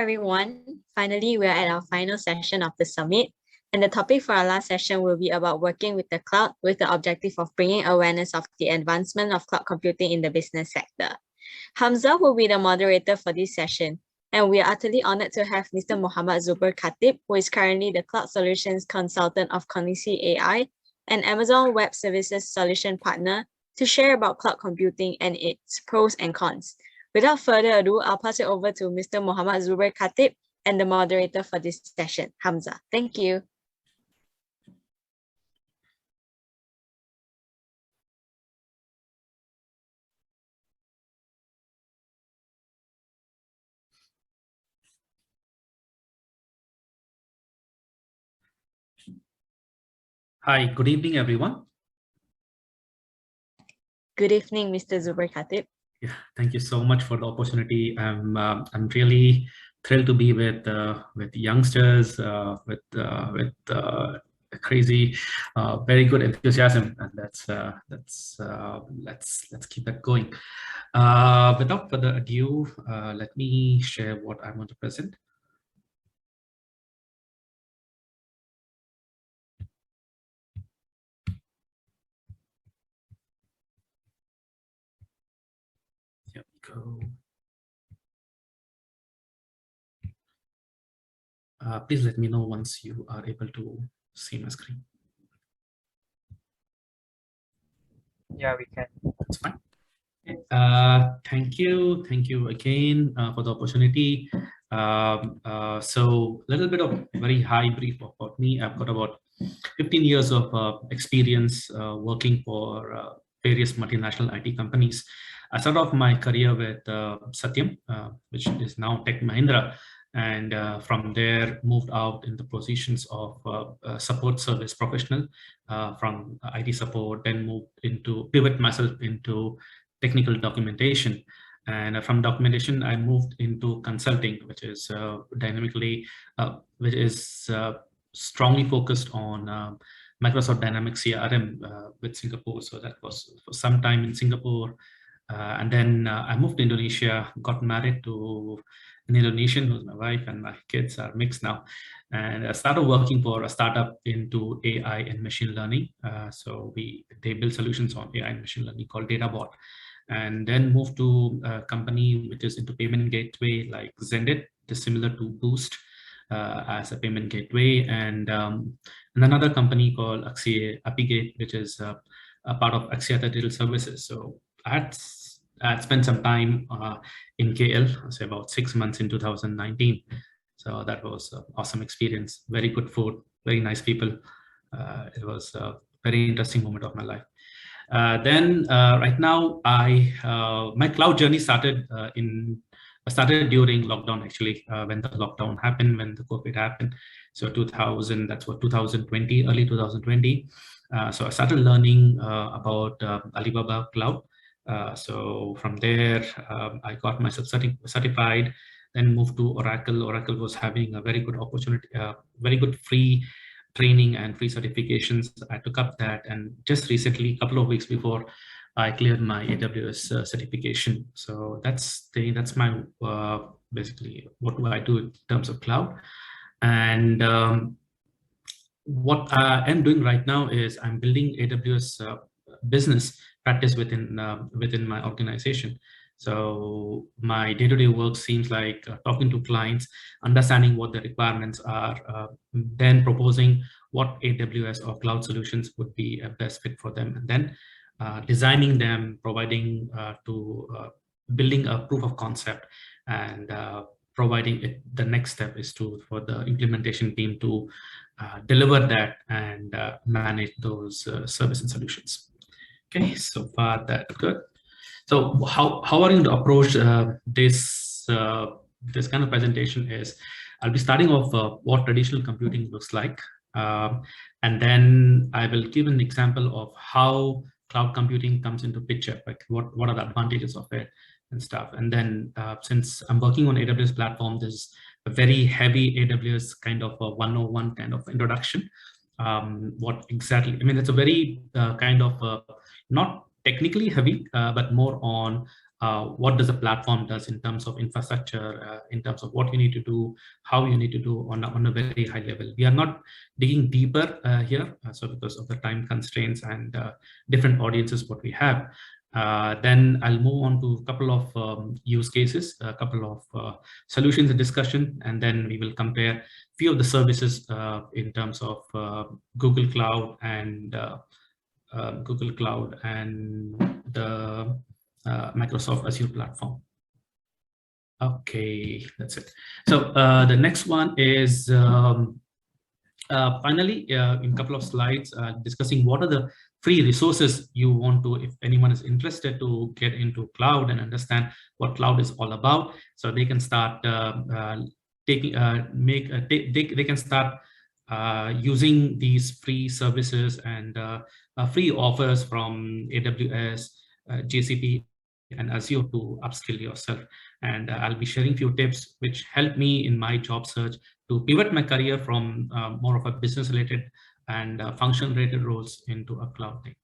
everyone. Finally, we are at our final session of the summit. And the topic for our last session will be about working with the cloud with the objective of bringing awareness of the advancement of cloud computing in the business sector. Hamza will be the moderator for this session. And we are utterly honored to have Mr. Muhammad Zuber Khatib, who is currently the Cloud Solutions Consultant of Cognixy AI and Amazon Web Services Solution Partner, to share about cloud computing and its pros and cons. Without further ado, I'll pass it over to Mr. Muhammad Zuber Khatib and the moderator for this session, Hamza. Thank you. Hi, good evening, everyone. Good evening, Mr. Zuber Khatib. Yeah, thank you so much for the opportunity. I'm really thrilled to be with youngsters, with crazy, very good enthusiasm, and let's keep that going. Without further ado, let me share what I want to present. Here we go. Please let me know once you are able to see my screen. Yeah, we can. That's fine. Thank you again for the opportunity. So a little bit of very high brief about me. I've got about 15 years of experience working for various multinational IT companies. I started off my career with Satyam, which is now Tech Mahindra, and from there moved out in the positions of support service professional from IT support, then moved into pivot myself into technical documentation, and from documentation I moved into consulting, which is strongly focused on Microsoft Dynamics CRM with Singapore. So that was for some time in Singapore, and then I moved to Indonesia, got married to an Indonesian who's my wife, and my kids are mixed now, and I started working for a startup into AI and machine learning. So they build solutions on AI and machine learning called DataBot, and then moved to a company which is into payment gateway like Zendit, which is similar to Boost as a payment gateway, and another company called Apigate, which is a part of Axiata Digital Services. So I had spent some time in KL, say about 6 months in 2019. So that was an awesome experience. Very good food, very nice people. It was a very interesting moment of my life. Then right now, my cloud journey started during lockdown, actually, when the lockdown happened, when the COVID happened. So 2020, early 2020. So I started learning about Alibaba Cloud. So from there, I got myself certified, then moved to Oracle. Oracle was having a very good opportunity, very good free training and free certifications. I took up that, and just recently, a couple of weeks before, I cleared my AWS certification. So that's my basically what do I do in terms of cloud. And what I am doing right now is I'm building AWS business practice within my organization. So my day-to-day work seems like talking to clients, understanding what the requirements are, then proposing what AWS or cloud solutions would be a best fit for them, and then designing them, providing building a proof of concept, and providing it. The next step is for the implementation team to deliver that and manage those service and solutions. Okay, so far that's good. So how are you going to approach this kind of presentation is, I'll be starting off what traditional computing looks like, and then I will give an example of how cloud computing comes into picture, like what are the advantages of it and stuff. And then since I'm working on AWS platform, there's a very heavy AWS kind of a 101 kind of introduction. What exactly, I mean, it's a very kind of not technically heavy, but more on what does the platform does in terms of infrastructure, in terms of what you need to do, how you need to do on a very high level. We are not digging deeper here, so because of the time constraints and different audiences what we have. Then I'll move on to a couple of use cases, a couple of solutions and discussion, and then we will compare few of the services in terms of Google Cloud and the Microsoft Azure platform. Okay, that's it. So the next one is finally in a couple of slides discussing what are the free resources you want to, if anyone is interested to get into cloud and understand what cloud is all about. So they can start they can start using these free services and free offers from AWS, GCP, and Azure to upskill yourself. And I'll be sharing few tips which help me in my job search to pivot my career from more of a business-related and function-related roles into a cloud thing.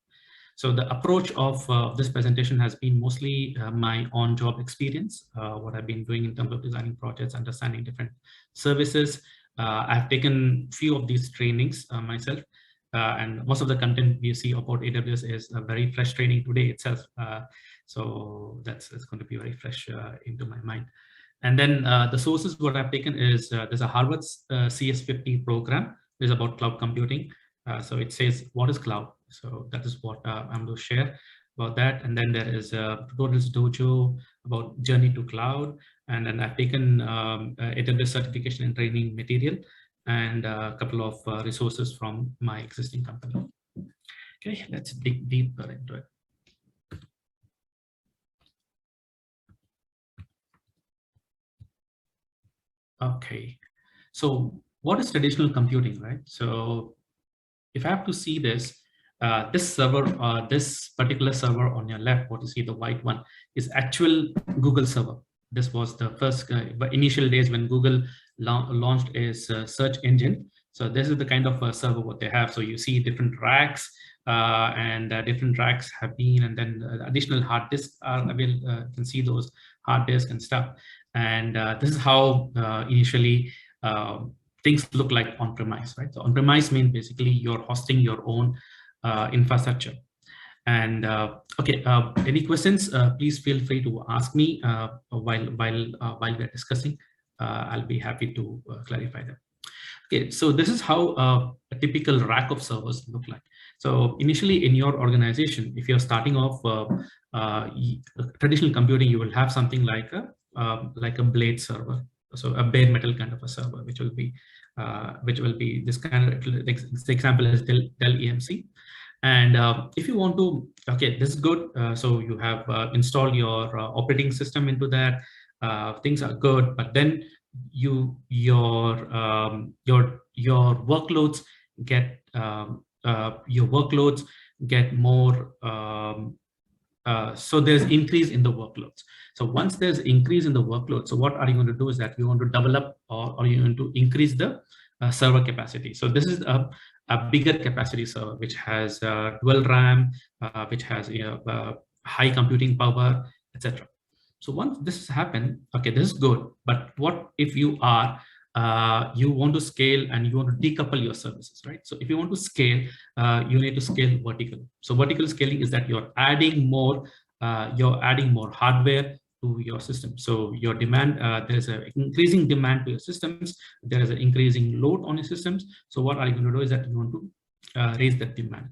So the approach of this presentation has been mostly my on-job experience, what I've been doing in terms of designing projects, understanding different services. I've taken few of these trainings myself, and most of the content we see about AWS is a very fresh training today itself. So that's going to be very fresh into my mind. And then the sources what I've taken is there's a Harvard CS50 program. It's about cloud computing. So it says, what is cloud? So that is what I'm going to share about that. And then there is a Tutorials Dojo about journey to cloud. And then I've taken AWS certification and training material and a couple of resources from my existing company. Okay, let's dig deeper into it. Okay, so what is traditional computing, right? So if I have to see this, this server, this particular server on your left, what you see, the white one, is actual Google server. This was the first initial days when Google launched its search engine. So this is the kind of server what they have. So you see different racks and different racks have been, and then additional hard disks are available. You can see those hard disks and stuff. And this is how initially things look like on-premise, right? So on-premise means basically you're hosting your own infrastructure. And okay, any questions? Please feel free to ask me while we're discussing. I'll be happy to clarify them. Okay, so this is how a typical rack of servers look like. So initially in your organization, if you're starting off traditional computing, you will have something like a blade server, so a bare metal kind of a server, which will be this kind of, the example is Dell EMC. And if you want to, okay, this is good. So you have installed your operating system into that. Things are good, but then your workloads get more. So there's increase in the workloads. So once there's increase in the workload, so what are you going to do is that you want to double up or you want to increase the server capacity. So this is a bigger capacity server, which has dual RAM, which has high computing power, etc. So once this has happened, okay, this is good. But what if you are you want to scale and you want to decouple your services, right? So if you want to scale, you need to scale vertical. So vertical scaling is that you're adding more hardware to your system. So your demand, there's an increasing demand to your systems. There is an increasing load on your systems. So what are you going to do is that you want to raise that demand.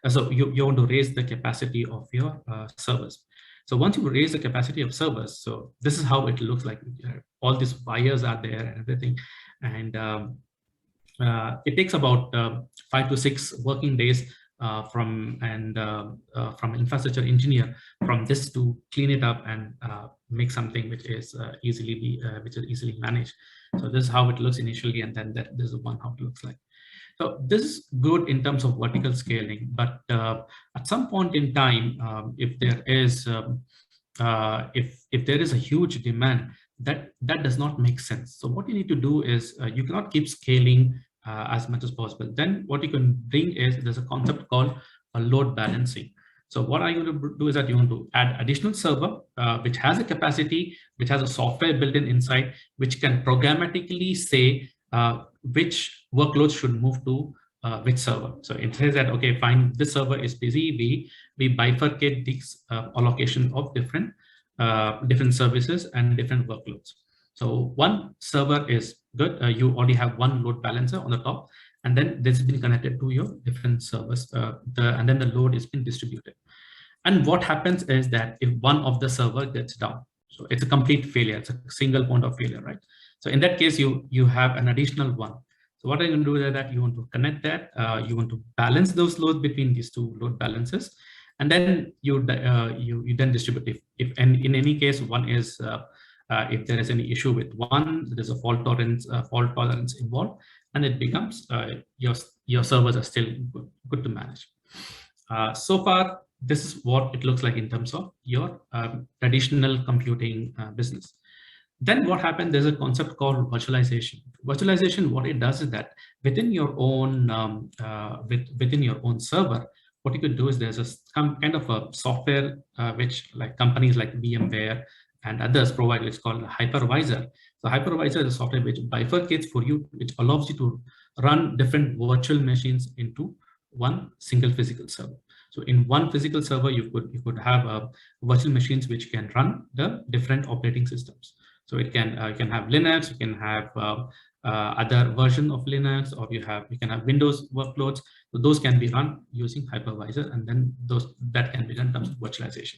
So you want to raise the capacity of your servers. So once you raise the capacity of servers, so this is how it looks like. All these wires are there and everything. And it takes about 5 to 6 working days from an infrastructure engineer from this to clean it up and make something which is easily managed. So this is how it looks initially, and then this is how it looks like. So this is good in terms of vertical scaling, but at some point in time, if there is a huge demand, that does not make sense. So what you need to do is you cannot keep scaling as much as possible. Then what you can bring is there's a concept called a load balancing. So what I'm going to do is that you want to add additional server, which has a capacity, which has a software built in inside, which can programmatically say which workloads should move to which server. So it says that, okay, fine, this server is busy. We bifurcate these allocation of different services and different workloads. So one server is good. You already have one load balancer on the top, and then this has been connected to your different servers, and then the load is being distributed. And what happens is that if one of the server gets down, so it's a complete failure, it's a single point of failure, right? So in that case, you have an additional one. So what are you going to do is that you want to connect that, you want to balance those loads between these two load balances, and then you then distribute. If in any case one is if there is any issue with one, there's a fault tolerance involved, and it becomes your servers are still good to manage. So far, this is what it looks like in terms of your traditional computing business. Then what happened? There's a concept called virtualization. Virtualization, what it does is that within your own within your own server, what you could do is there's some kind of a software which like companies like VMware and others provide, which is called a hypervisor. So hypervisor is a software which bifurcates for you, which allows you to run different virtual machines into one single physical server. So in one physical server, you could have virtual machines which can run the different operating systems. So it can you can have Linux, you can have other version of Linux, or you can have Windows workloads. So those can be run using hypervisor, and then that can be done in terms of virtualization.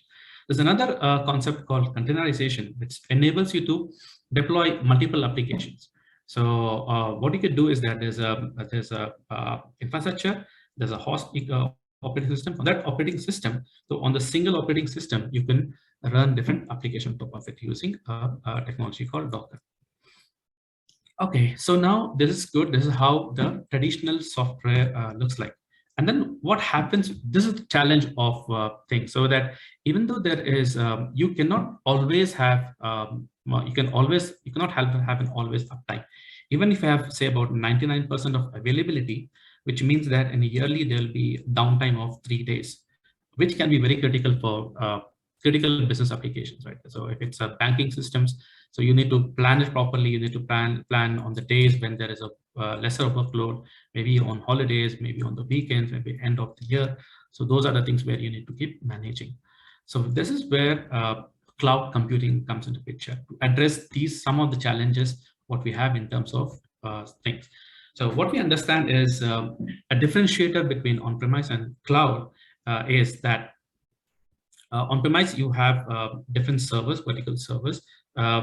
There's another concept called containerization, which enables you to deploy multiple applications. So what you could do is that there's a infrastructure, there's a host operating system. On that operating system, so on the single operating system, you can run different applications on top of it using a technology called Docker. Okay, so now this is good. This is how the traditional software looks like. And then what happens? This is the challenge of things. So that even though there is, you cannot always have, you cannot have an always uptime. Even if you have, say, about 99% of availability, which means that in a yearly there'll be downtime of 3 days, which can be very critical for critical business applications, right? So if it's a banking systems, so you need to plan it properly. You need to plan on the days when there is a lesser workload, maybe on holidays, maybe on the weekends, maybe end of the year. So those are the things where you need to keep managing. So this is where cloud computing comes into picture to address some of the challenges what we have in terms of things. So what we understand is a differentiator between on-premise and cloud is that on-premise you have different servers, vertical servers,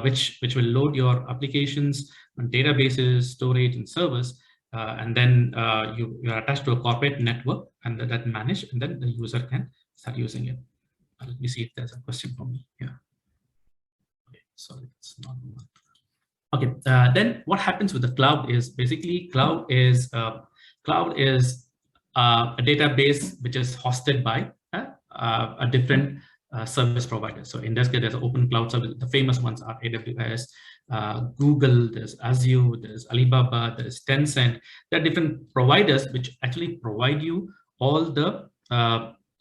which will load your applications on databases, storage, and servers, and then you are attached to a corporate network, and that managed, and then the user can start using it. Let me see if there's a question for me here. Okay, sorry, it's not one. Okay, then what happens with the cloud is basically cloud is a database which is hosted by a different service provider. So in this case, there's an open cloud service. The famous ones are AWS, Google, there's Azure, there's Alibaba, there's Tencent. There are different providers which actually provide you all the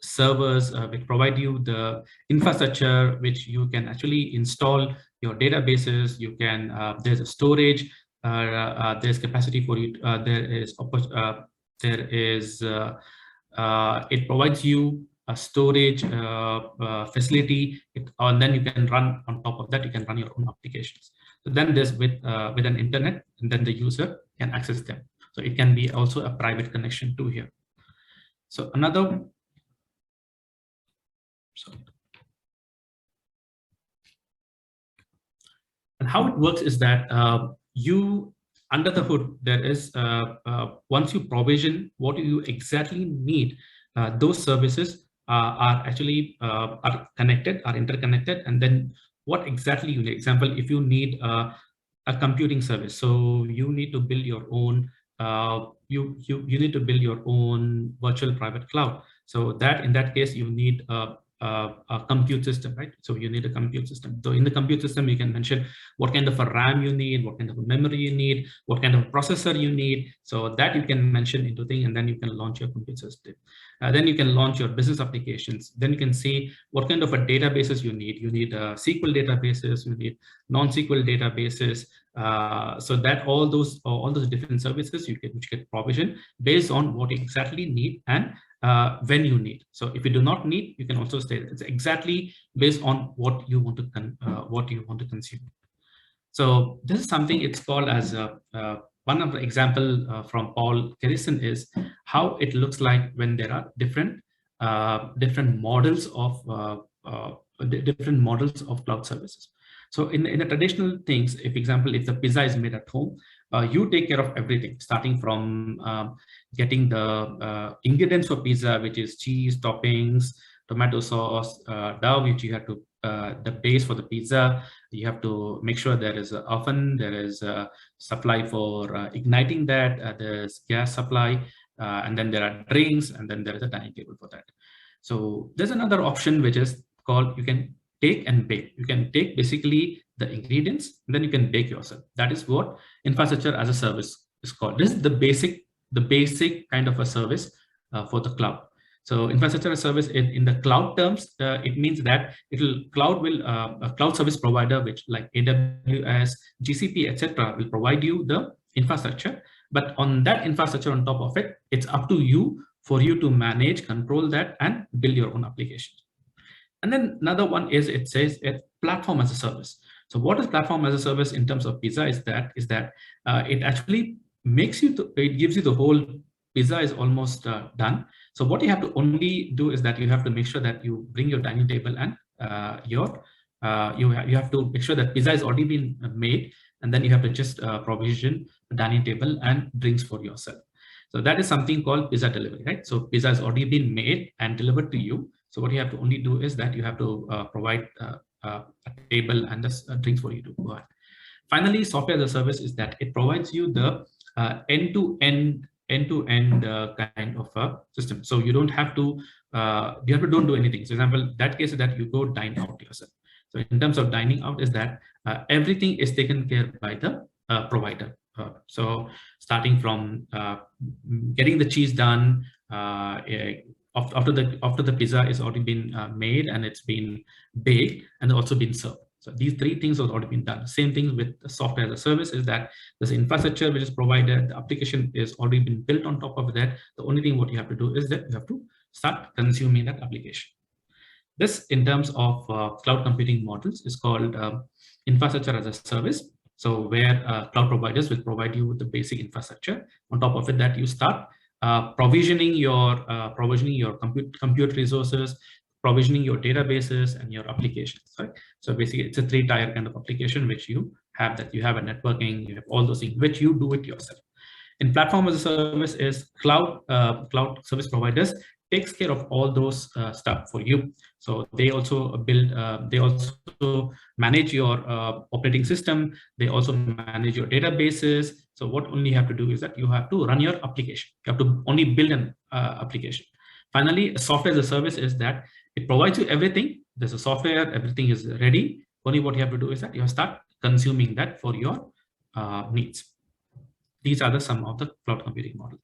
servers, which provide you the infrastructure, which you can actually install your databases. You can there's a storage, there's capacity for you. It provides you a storage facility, and then you can run on top of that. You can run your own applications. So then there's with an internet, and then the user can access them. So it can be also a private connection to here. So another. And how it works is that you, under the hood, there is once you provision what you exactly need, those services are actually are interconnected, and then what exactly you need. Example, if you need a computing service, so you need to build your own. You need to build your own virtual private cloud. So that in that case, you need a compute system, right? So you need a compute system. So in the compute system, you can mention what kind of a RAM you need, what kind of a memory you need, what kind of a processor you need. So that you can mention into thing, and then you can launch your compute system. Then you can launch your business applications. Then you can see what kind of a databases you need. You need SQL databases, you need non-SQL databases. So that all those different services which get provisioned based on what you exactly need and when you need. So if you do not need, you can also say it's exactly based on what you want to consume. So this is something it's called as one of the example from Paul Kerrison is how it looks like when there are different models of cloud services. So in the traditional things, if example, if the pizza is made at home, you take care of everything, starting from getting the ingredients for pizza, which is cheese, toppings, tomato sauce, dough, which you have to, the base for the pizza. You have to make sure there is an oven, there is a supply for igniting that, there's gas supply, and then there are drinks, and then there is a dining table for that. So there's another option which is called, you can take and bake. You can take basically the ingredients, and then you can bake yourself. That is what infrastructure as a service is called. This is the basic kind of a service for the cloud. So infrastructure as a service in the cloud terms, it means that a cloud service provider, which like AWS, GCP, etc., will provide you the infrastructure. But on that infrastructure on top of it, it's up to you for you to manage, control that, and build your own applications. And then another one is, it says a platform as a service. So what is platform as a service in terms of pizza is that it actually it gives you the whole pizza is almost done. So what you have to only do is that you have to make sure that you bring your dining table and you have to make sure that pizza has already been made, and then you have to just provision the dining table and drinks for yourself. So that is something called pizza delivery, right? So pizza has already been made and delivered to you. So what you have to only do is that you have to provide a table and the drinks for you to go ahead. Finally, software as a service is that it provides you the end-to-end kind of a system. So you don't have to don't do anything. So example, that case is that you go dine out yourself. So in terms of dining out is that everything is taken care by the provider. So starting from getting the cheese done, after the pizza is already been made and it's been baked and also been served. So these three things have already been done. Same thing with the software as a service is that there's infrastructure which is provided, the application is already been built on top of that. The only thing what you have to do is that you have to start consuming that application. This in terms of cloud computing models is called infrastructure as a service. So where cloud providers will provide you with the basic infrastructure. On top of it, that you start provisioning your compute resources, provisioning your databases and your applications, right? So basically it's a three-tier kind of application which you have, that you have a networking, you have all those things which you do it yourself. In platform as a service is cloud service providers takes care of all those stuff for you. So they also build, they also manage your operating system. They also manage your databases. So what only you have to do is that you have to run your application. You have to only build an application. Finally, software as a service is that it provides you everything. There's a software, everything is ready. Only what you have to do is that you have to start consuming that for your needs. These are some of the cloud computing models.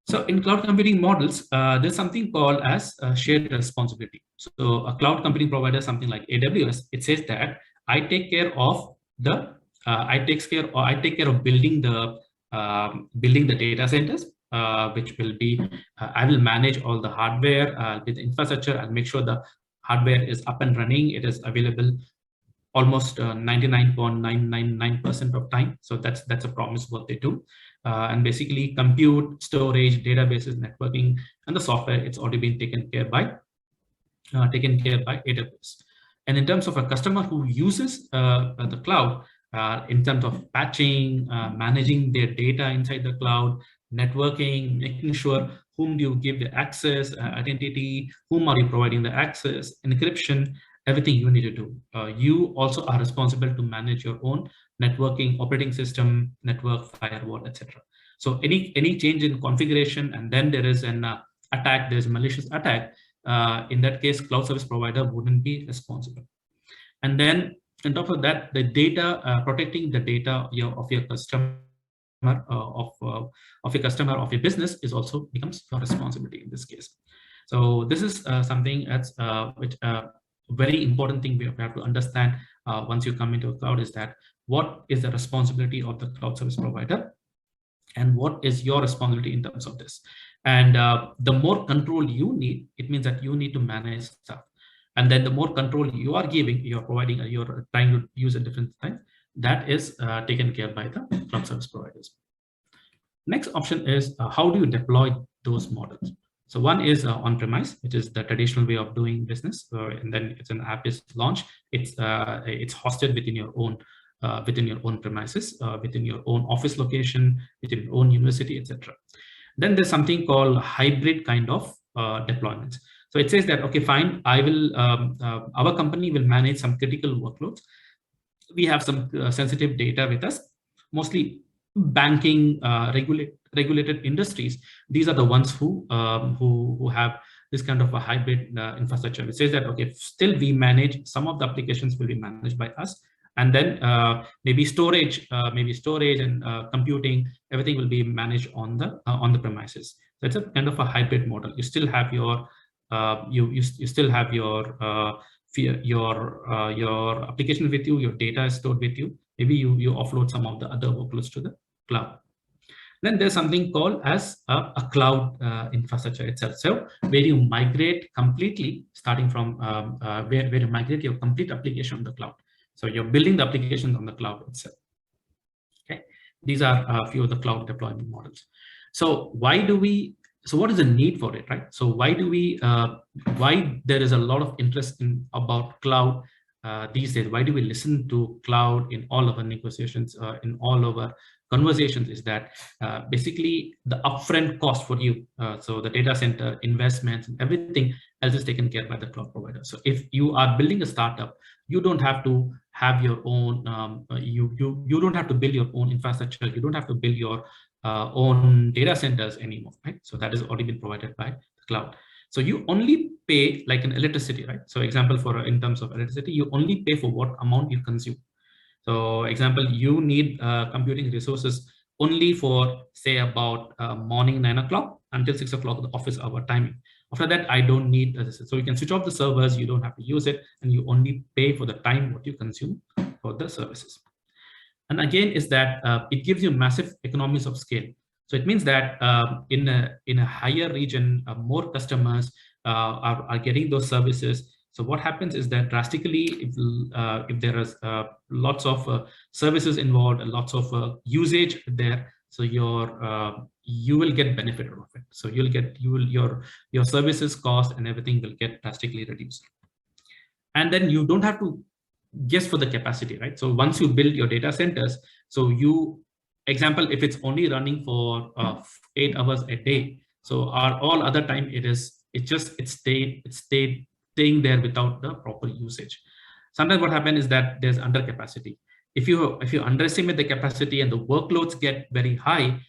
So in cloud computing models, there's something called as shared responsibility. So a cloud computing provider, something like AWS, it says that I take care of the I take care of building the data centers, which will be I will manage all the hardware with the infrastructure. I'll make sure the hardware is up and running. It is available almost 99.999% of time. So that's a promise what they do. And basically compute, storage, databases, networking, and the software, it's already been taken care by AWS. And in terms of a customer who uses the cloud, in terms of patching, managing their data inside the cloud, networking, making sure whom do you give the access, identity, whom are you providing the access, encryption, everything you need to do. You also are responsible to manage your own networking, operating system, network, firewall, etc. So any change in configuration, and then there is an attack, there's a malicious attack, in that case, cloud service provider wouldn't be responsible. And then on top of that, the data, protecting the data of your customer, of your customer, of your business is also becomes your responsibility in this case. So this is something that's which very important thing we have to understand once you come into a cloud, is that what is the responsibility of the cloud service provider and what is your responsibility in terms of this. And the more control you need, it means that you need to manage stuff. And then the more control you are giving, you're providing, you're trying to use a different thing, that is taken care by the cloud service providers. Next option is how do you deploy those models? So one is on-premise, which is the traditional way of doing business, and then it's an app is launched. It's hosted within your own premises, within your own office location, within your own university, etc. Then there's something called hybrid kind of deployments. So it says that, okay, fine, I will our company will manage some critical workloads. We have some sensitive data with us, mostly banking, regulated industries. These are the ones who have this kind of a hybrid infrastructure. It says that, okay, still we manage some of the applications will be managed by us, and then maybe storage and computing, everything will be managed on the premises. So it's a kind of a hybrid model. You still have your you still have your application with you, your data is stored with you. Maybe you offload some of the other workloads to the cloud. Then there's something called as a cloud infrastructure itself. So where you migrate completely, starting from where you migrate your complete application on the cloud. So you're building the applications on the cloud itself. Okay, these are a few of the cloud deployment models. So why do we? So what is the need for it, right? So why do we? Why there is a lot of interest in about cloud these days? Why do we listen to cloud in all of our negotiations, in all of our conversations? Is that basically the upfront cost for you. So the data center investments and everything else is taken care by the cloud provider. So if you are building a startup, you don't have to have your own. You don't have to build your own infrastructure. You don't have to build your own data centers anymore, right? So that has already been provided by the cloud. So you only pay like an electricity, right? So example, for in terms of electricity, you only pay for what amount you consume. So example, you need computing resources only for say about morning 9 o'clock until 6 o'clock, the office hour timing. After that, I don't need this. So you can switch off the servers, you don't have to use it, and you only pay for the time what you consume for the services. And again, is that it gives you massive economies of scale. So it means that in a higher region, more customers are getting those services. So what happens is that drastically, if there is lots of services involved and lots of usage there, so you will get benefit out of it. So your services cost and everything will get drastically reduced. And then you don't have to guess for the capacity, right? So once you build your data centers, so example, if it's only running for 8 hours a day, so all other time it's staying there without the proper usage. Sometimes what happens is that there's under capacity. If you underestimate the capacity and the workloads get very high,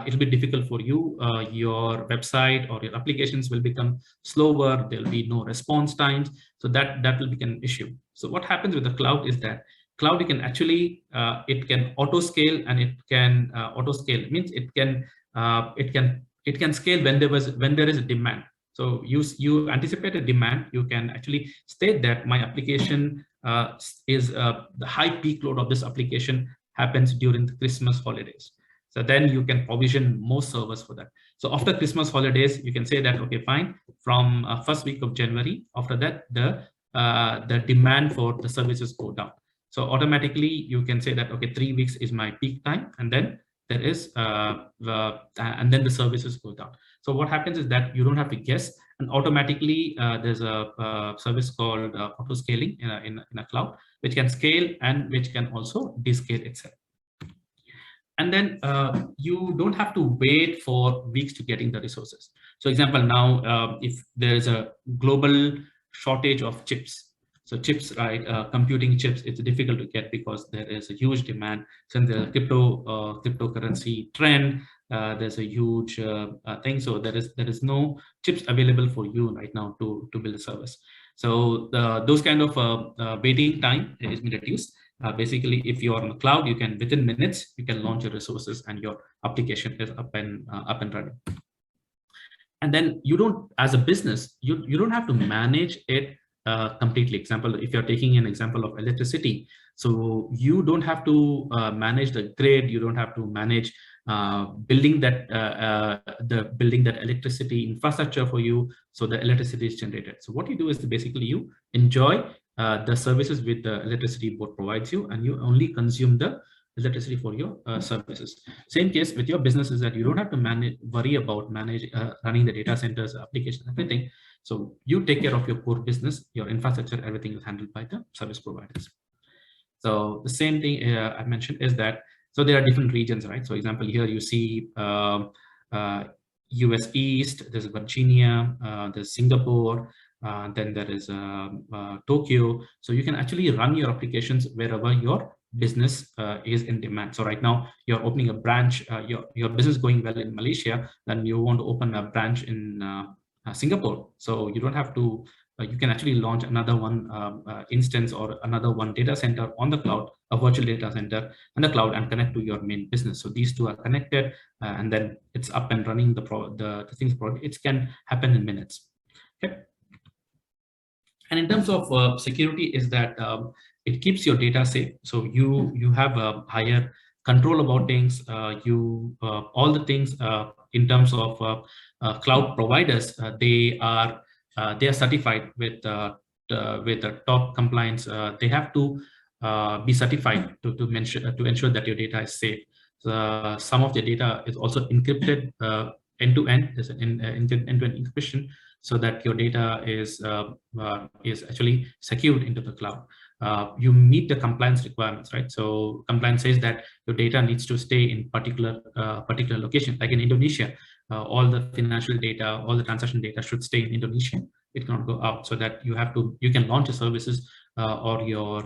it'll be difficult for you. Your website or your applications will become slower. There'll be no response times. So that will become an issue. So what happens with the cloud is that cloud, you can actually it can auto scale, and it can auto scale. It means it can scale when there is a demand. So you anticipate a demand, you can actually state that my application is the high peak load of this application happens during the Christmas holidays. So then you can provision more servers for that. So after Christmas holidays, you can say that, okay, fine, from first week of January, after that, the demand for the services go down. So automatically you can say that, okay, 3 weeks is my peak time, and then there is and then the services go down. So what happens is that you don't have to guess, and automatically there's a service called auto scaling in a cloud, which can scale and which can also descale itself. And then you don't have to wait for weeks to getting the resources. So example, now if there is a global shortage of chips, so chips, right, computing chips, it's difficult to get because there is a huge demand since the cryptocurrency trend. there's a huge thing. So there is no chips available for you right now to build a service. So those kind of waiting time is being reduced. Basically, if you're on the cloud, you can within minutes you can launch your resources and your application is up and running. And then you don't, as a business, you don't have to manage it completely. Example, if you're taking an example of electricity, so you don't have to manage the grid, you don't have to manage building that electricity infrastructure for you, so the electricity is generated. So what you do is basically you enjoy the services with the electricity board provides you, and you only consume the electricity for your services. Same case with your business is that you don't have to worry about running the data centers, applications, everything. So you take care of your core business, your infrastructure, everything is handled by the service providers. So the same thing I mentioned is that, so there are different regions, right? So example, here you see US East, there's Virginia, there's Singapore, then there is Tokyo. So you can actually run your applications wherever your business is in demand. So right now you're opening a branch, your business going well in Malaysia, then you want to open a branch in Singapore. So you don't have to, you can actually launch another one instance or another one data center on the cloud, a virtual data center on the cloud, and connect to your main business. So these two are connected, and then it's up and running. The things it can happen in minutes. Okay. And in terms of security, is that it keeps your data safe. So you have a higher control about things. All the things in terms of cloud providers, they are certified with the top compliance. They have to be certified to ensure that your data is safe. Some of the data is also encrypted end-to-end. There's an end-to-end encryption, so that your data is actually secured into the cloud. You meet the compliance requirements, right? So compliance says that your data needs to stay in particular location. Like in Indonesia, all the financial data, all the transaction data should stay in Indonesia. It cannot go out, so that you can launch your services or your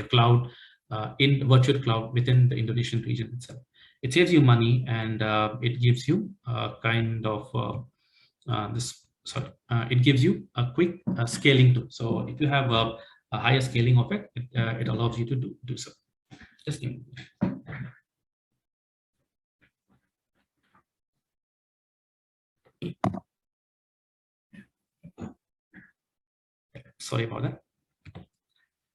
cloud in virtual cloud within the Indonesian region itself. It saves you money, and it gives you kind of it gives you a quick scaling tool. So if you have a higher scaling of it, it allows you to do so. Just give me. Sorry about that.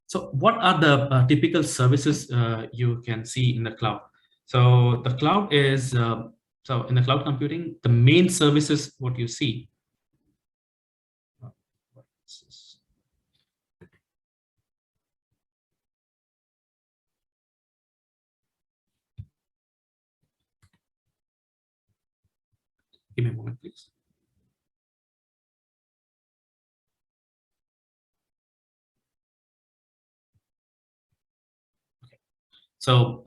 So what are the typical services you can see in the cloud? So the cloud is, so in the cloud computing, the main services, what you see. Give me a moment, please. Okay. So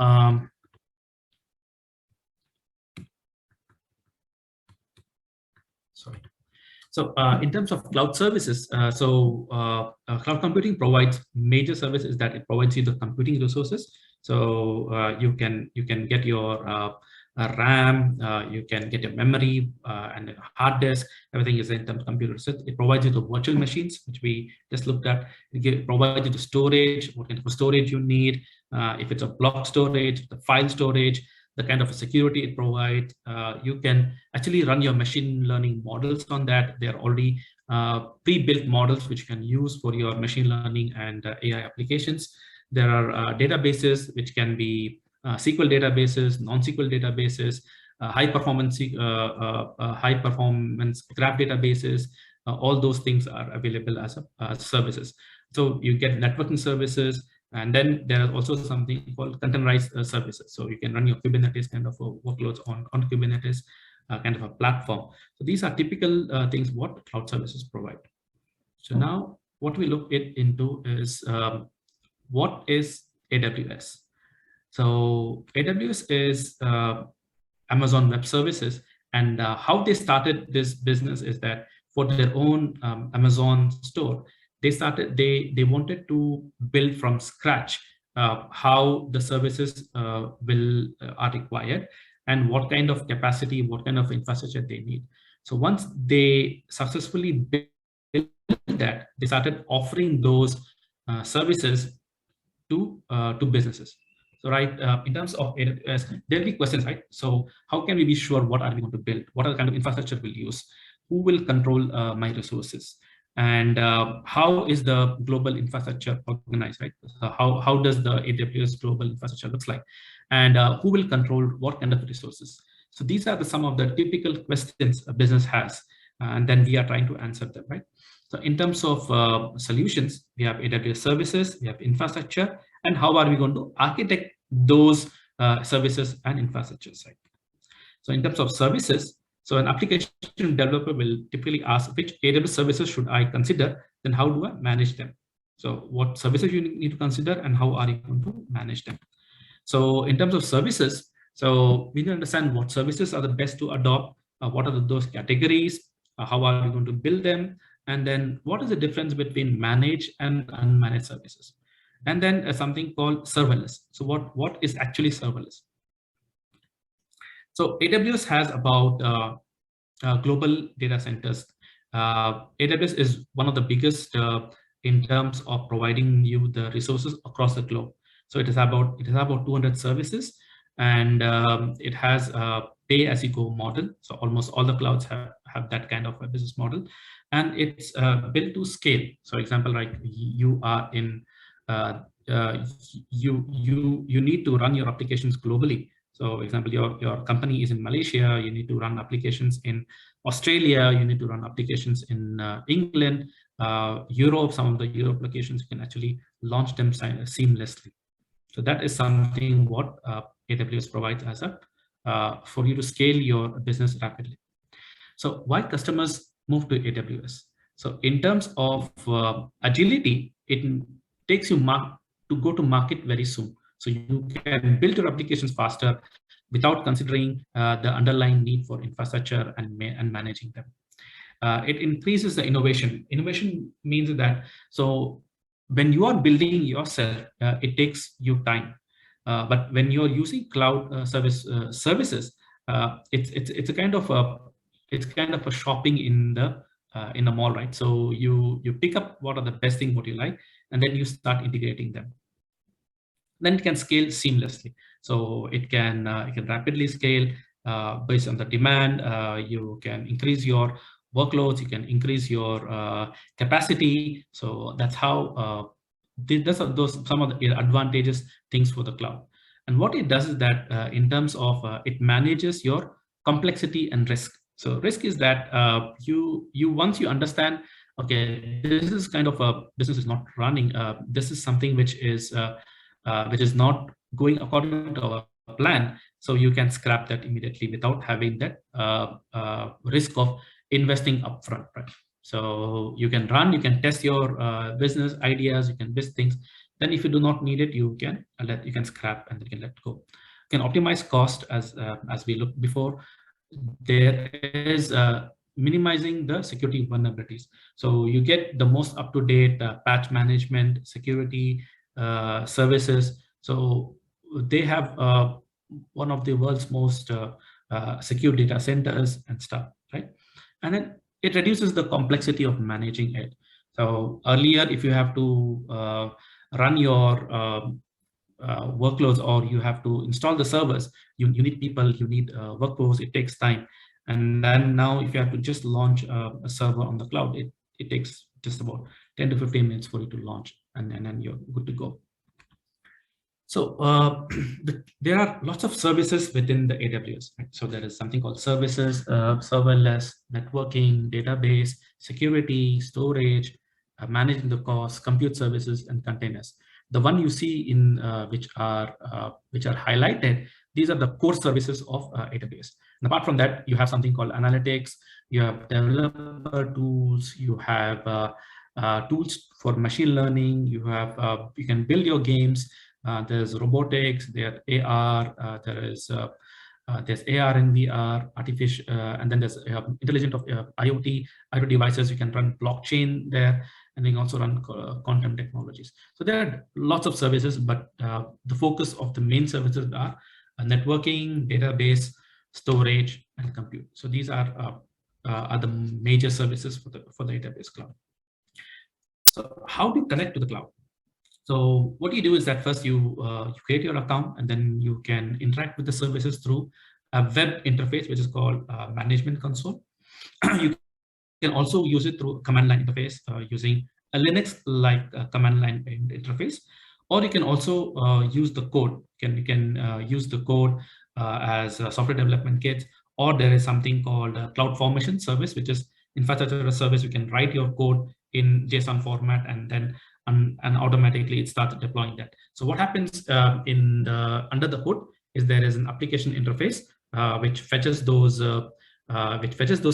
sorry. So in terms of cloud services, cloud computing provides major services that it provides you the computing resources. So you can get your RAM, you can get your memory and a hard disk. Everything is in terms of computers. It provides you the virtual machines, which we just looked at. It provides you the storage, what kind of storage you need. If it's a block storage, the file storage, the kind of security it provides. You can actually run your machine learning models on that. They're already pre-built models which you can use for your machine learning and AI applications. There are databases which can be SQL databases, non-SQL databases, high performance graph databases. All those things are available as services. So you get networking services. And then there is also something called containerized services. So you can run your Kubernetes kind of workloads on Kubernetes kind of a platform. So these are typical things what cloud services provide. So now what we look into is what is AWS? So AWS is Amazon Web Services, and how they started this business is that for their own Amazon store, they wanted to build from scratch how the services are required, and what kind of capacity, what kind of infrastructure they need. So once they successfully built that, they started offering those services to businesses. So right, in terms of AWS, there'll be questions, right? So how can we be sure what are we going to build? What are the kind of infrastructure we'll use? Who will control my resources? And how is the global infrastructure organized, right? So how does the AWS global infrastructure looks like? And who will control what kind of resources? So these are some of the typical questions a business has, and then we are trying to answer them, right? So in terms of solutions, we have AWS services, we have infrastructure, and how are we going to architect those services and infrastructures, right? So in terms of services, so an application developer will typically ask which AWS services should I consider, then how do I manage them? So what services you need to consider and how are you going to manage them? So in terms of services, so we need to understand what services are the best to adopt, what are those categories, how are we going to build them, and then what is the difference between managed and unmanaged services? And then something called serverless. So what is actually serverless? So AWS has about global data centers. AWS is one of the biggest in terms of providing you the resources across the globe. So it is about 200 services, and it has a pay-as-you-go model. So almost all the clouds have that kind of a business model, and it's built to scale. So, example, like you are in you need to run your applications globally. So, example, your company is in Malaysia, you need to run applications in Australia, you need to run applications in England, Europe. Some of the Europe locations, you can actually launch them seamlessly. So that is something what AWS provides as a for you to scale your business rapidly. So why customers move to AWS? So in terms of agility, it takes you to go to market very soon. So you can build your applications faster without considering the underlying need for infrastructure and managing them. It increases the innovation. Innovation means that, so when you are building yourself, it takes you time. But when you're using cloud services, it's a kind of a shopping in the mall, right? So you pick up what are the best things what you like, and then you start integrating them. Then it can scale seamlessly. So it can rapidly scale based on the demand. You can increase your workloads, you can increase your capacity. So that's how those are some of the advantageous things for the cloud. And what it does is that in terms of it manages your complexity and risk. So risk is that you once you understand, okay, this is kind of a business is not running. This is something which is not going according to our plan. So you can scrap that immediately without having that risk of investing upfront, right? So you can run, you can test your business ideas, you can build things. Then if you do not need it, you can scrap and you can let go. You can optimize cost as we looked before. There is minimizing the security vulnerabilities. So you get the most up-to-date patch management, security services. So they have one of the world's most secure data centers and stuff, right? And then it reduces the complexity of managing it. So earlier, if you have to run your workloads, or you have to install the servers, you need people, you need workforce, it takes time. And then now if you have to just launch a server on the cloud, it takes just about 10 to 15 minutes for you to launch, and then you're good to go. So there are lots of services within the AWS, right? So there is something called services, serverless, networking, database, security, storage, managing the costs, compute services, and containers. The one you see in which are highlighted, these are the core services of AWS. And apart from that, you have something called analytics, you have developer tools, you have tools for machine learning, you have you can build your games. There's robotics, there's AR, there's AR and VR, artificial, and then there's intelligent of IoT devices. You can run blockchain there, and then also run quantum technologies. So there are lots of services, but the focus of the main services are networking, database, storage, and compute. So these are the major services for the AWS cloud. So how do you connect to the cloud? So what you do is that first you create your account, and then you can interact with the services through a web interface, which is called management console. You can also use it through a command line interface using a Linux-like command line interface, or you can also use the code. You can use the code as a software development kit, or there is something called a Cloud Formation service, which is infrastructure as a service. You can write your code in JSON format, and then and automatically it starts deploying that. So what happens under the hood is there is an application interface which fetches those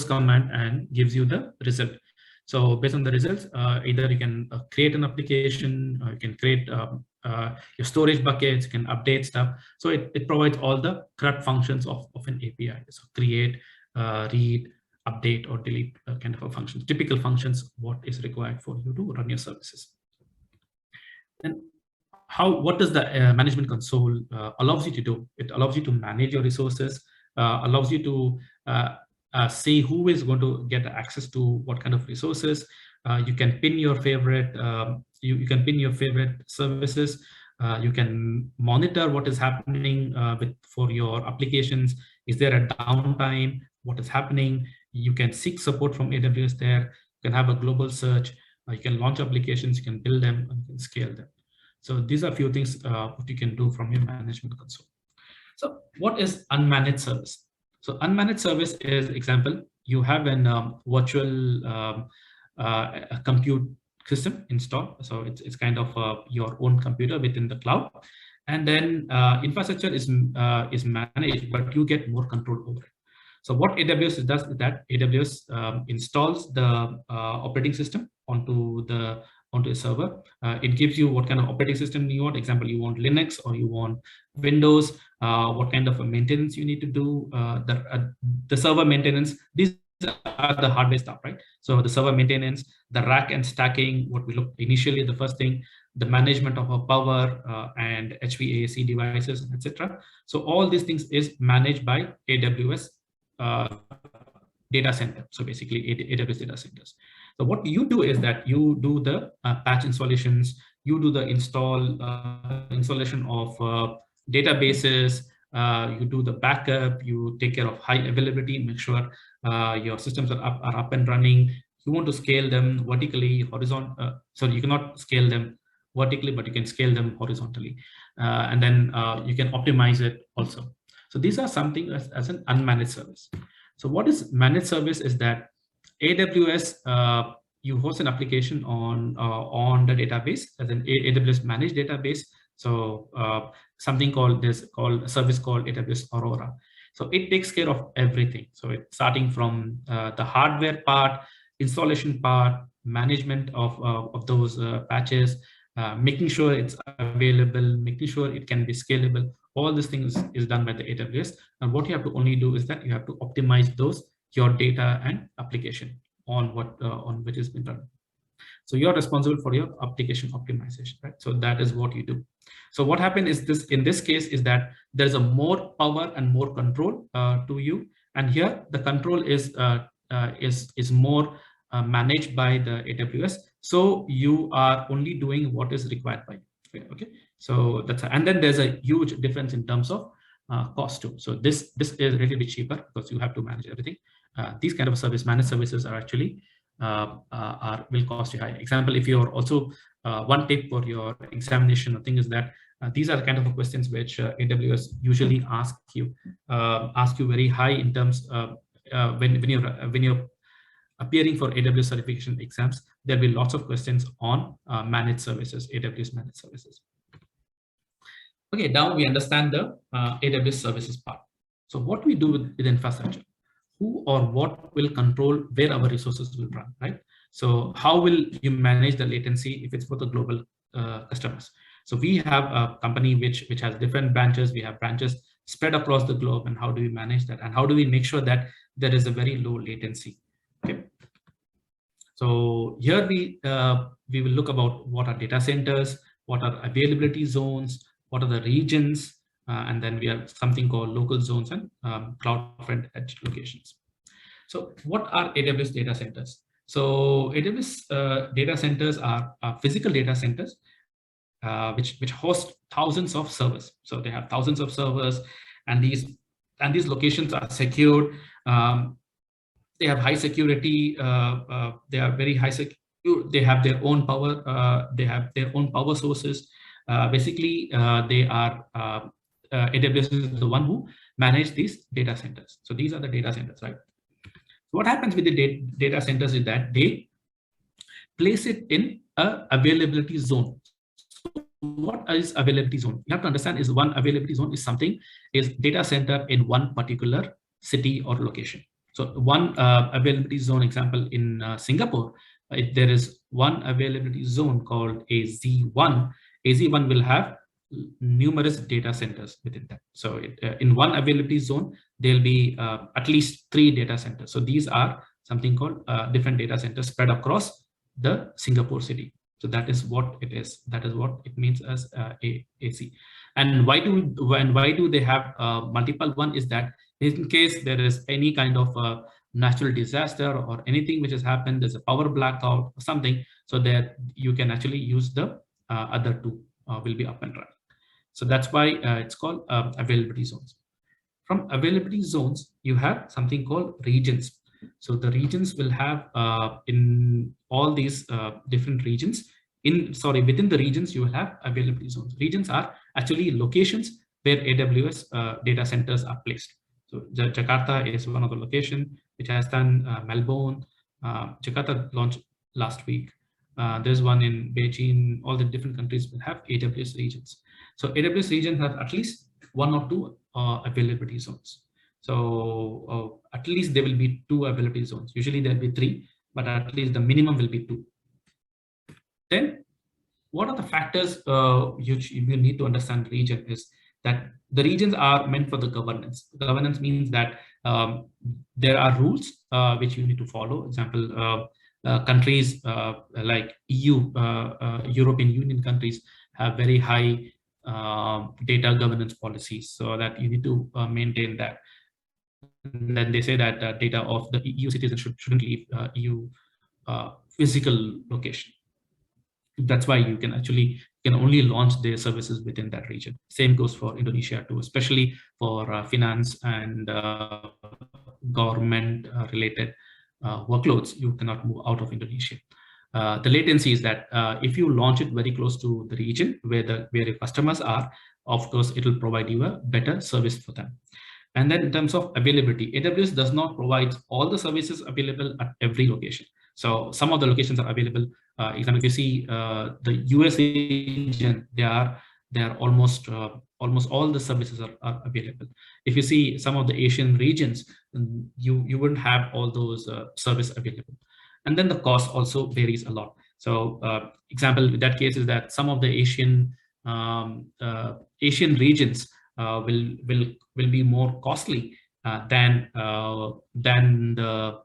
commands and gives you the result. So based on the results, either you can create an application, or you can create your storage buckets, you can update stuff. So it provides all the CRUD functions of an API. So create, read, update, or delete kind of a function. Typical functions, what is required for you to run your services. And what does the management console allows you to do? It allows you to manage your resources, allows you to say who is going to get access to what kind of resources. You can pin your favorite you can pin your favorite services. You can monitor what is happening for your applications. Is there a downtime? What is happening? You can seek support from AWS there. You can have a global search. You can launch applications. You can build them, and you can scale them. So these are a few things what you can do from your management console. So what is unmanaged service? So unmanaged service is, example, you have an virtual compute system installed. So it's kind of your own computer within the cloud, and then infrastructure is managed, but you get more control over it. So what AWS does is that AWS installs the operating system onto a server. It gives you what kind of operating system you want. Example, you want Linux or you want Windows, what kind of a maintenance you need to do, the server maintenance. These are the hardware stuff, right? So the server maintenance, the rack and stacking, what we look initially, the first thing, the management of our power and HVAC devices, etc. So all these things is managed by AWS data center. So basically AWS data centers. So what you do is that you do the patch installations, you do the installation of databases, you do the backup, you take care of high availability, make sure your systems are up and running. You want to scale them vertically, horizontal. So you cannot scale them vertically, but you can scale them horizontally. And then you can optimize it also. So these are something as an unmanaged service. So what is managed service is that AWS, you host an application on the database as an AWS managed database. So something called a service called AWS Aurora. So it takes care of everything. So it's starting from the hardware part, installation part, management of those patches, making sure it's available, making sure it can be scalable. All these things is done by the AWS. And what you have to only do is that you have to optimize your data and application on which has been run. So you're responsible for your application optimization, right? So that is what you do. So what happened is in this case is that there's a more power and more control to you. And here the control is more managed by the AWS. So you are only doing what is required by you. Okay. So that's, and then there's a huge difference in terms of cost too. So this is relatively cheaper because you have to manage everything. These kind of managed services are actually will cost you high. Example, if you're also one tip for your examination, the thing is that these are the kind of questions which AWS usually ask you very high in terms of when you're appearing for AWS certification exams. There'll be lots of questions on managed services, AWS managed services. Okay, now we understand the AWS services part. So what we do with infrastructure, who or what will control where our resources will run, right? So how will you manage the latency if it's for the global customers? So we have a company which has different branches. We have branches spread across the globe, and how do we manage that? And how do we make sure that there is a very low latency? Okay. So here we will look about what are data centers, what are availability zones, what are the regions, and then we have something called local zones and cloud-front edge locations. So what are AWS data centers? So AWS data centers are physical data centers which host thousands of servers. So they have thousands of servers, and these locations are secured. They have high security. They are very high secure. They have their own power. They have their own power sources. Basically, they are AWS is the one who manage these data centers. So these are the data centers, right? What happens with the data centers is that they place it in a availability zone. So what is availability zone? You have to understand is one availability zone is something is data center in one particular city or location. So one availability zone example in Singapore, there is one availability zone called AZ1. AZ1 will have numerous data centers within that. So in one availability zone, there'll be at least 3 data centers. So these are something called different data centers spread across the Singapore city. So that is what it is. That is what it means as AC. And why do they have multiple one is that in case there is any kind of natural disaster or anything which has happened, there's a power blackout or something, so that you can actually use the other 2 will be up and running. So that's why it's called availability zones. From availability zones, you have something called regions. So the regions will have in all these different regions, within the regions, you will have availability zones. Regions are actually locations where AWS data centers are placed. So Jakarta is one of the locations which has done Melbourne. Jakarta launched last week. There's one in Beijing. All the different countries will have AWS regions. So AWS regions have at least 1 or 2 availability zones. So at least there will be 2 availability zones. Usually there will be 3, but at least the minimum will be 2. Then what are the factors you need to understand region is that the regions are meant for the governance. Governance means that there are rules which you need to follow. Example, countries like EU, European Union countries have very high data governance policies, so that you need to maintain that. And then they say that data of the EU citizens shouldn't leave EU physical location. That's why you can only launch their services within that region. Same goes for Indonesia too, especially for finance and government related workloads. You cannot move out of Indonesia. The latency is that if you launch it very close to the region where your customers are, of course, it will provide you a better service for them. And then in terms of availability, AWS does not provide all the services available at every location. So some of the locations are available. Example, if you see the US region, they are almost all the services are available. If you see some of the Asian regions, you wouldn't have all those services available. And then the cost also varies a lot. So example in that case is that some of the Asian regions will be more costly than the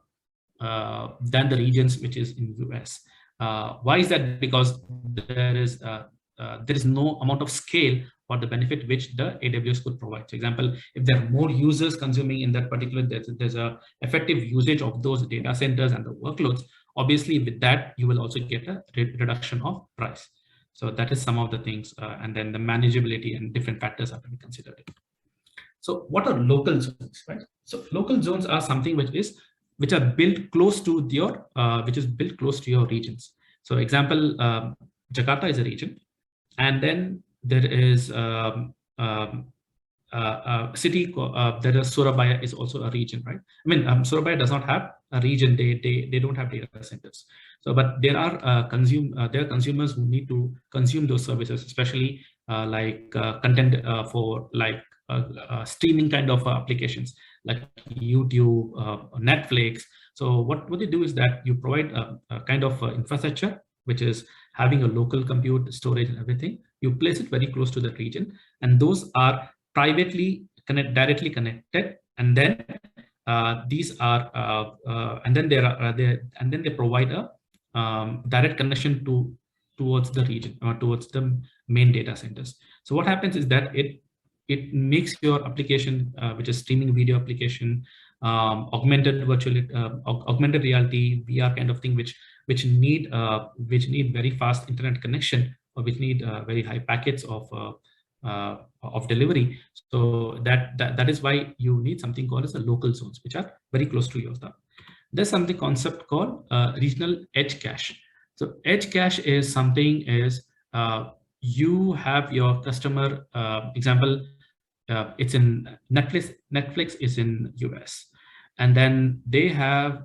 regions which is in US. Why is that? Because there is no amount of scale for the benefit which the AWS could provide. For example, if there are more users consuming in that particular, there's a effective usage of those data centers and the workloads. Obviously, with that, you will also get a reduction of price. So that is some of the things, and then the manageability and different factors are to be considered. So what are local zones, right? So local zones are something which are built close to your regions. So example, Jakarta is a region, and then there is a city. There is Surabaya is also a region, right? I mean, Surabaya does not have a region. They don't have data centers. So, but there are consumers who need to consume those services, especially like content for like streaming kind of applications like YouTube, Netflix. So what they do is that you provide a kind of infrastructure which is having a local compute, storage, and everything. You place it very close to the region, and those are privately directly connected. And then these are and then they provide a direct connection towards the region or towards the main data centers. So what happens is that it makes your application, which is streaming video application, augmented reality, VR kind of thing, which need very fast internet connection, or which need very high packets of delivery. So that is why you need something called as a local zones, which are very close to your stuff. There's something concept called regional edge cache. So edge cache is something you have your customer example. It's in Netflix. Netflix is in US, and then they have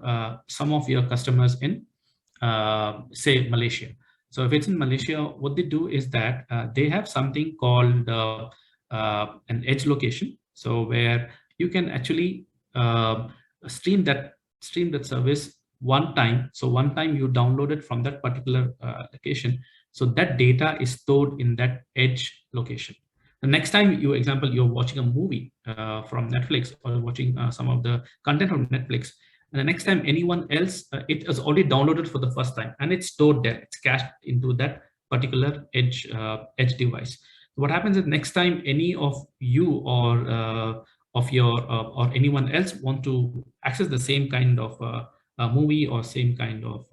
some of your customers in say Malaysia. So if it's in Malaysia, what they do is that they have something called an edge location. So where you can actually stream that service one time. So one time you download it from that particular location. So that data is stored in that edge location. The next time you're watching a movie from Netflix, or watching some of the content from Netflix, and the next time anyone else, it is already downloaded for the first time, and it's stored there. It's cached into that particular edge device. So what happens is next time any of you or or anyone else want to access the same kind of movie or same kind of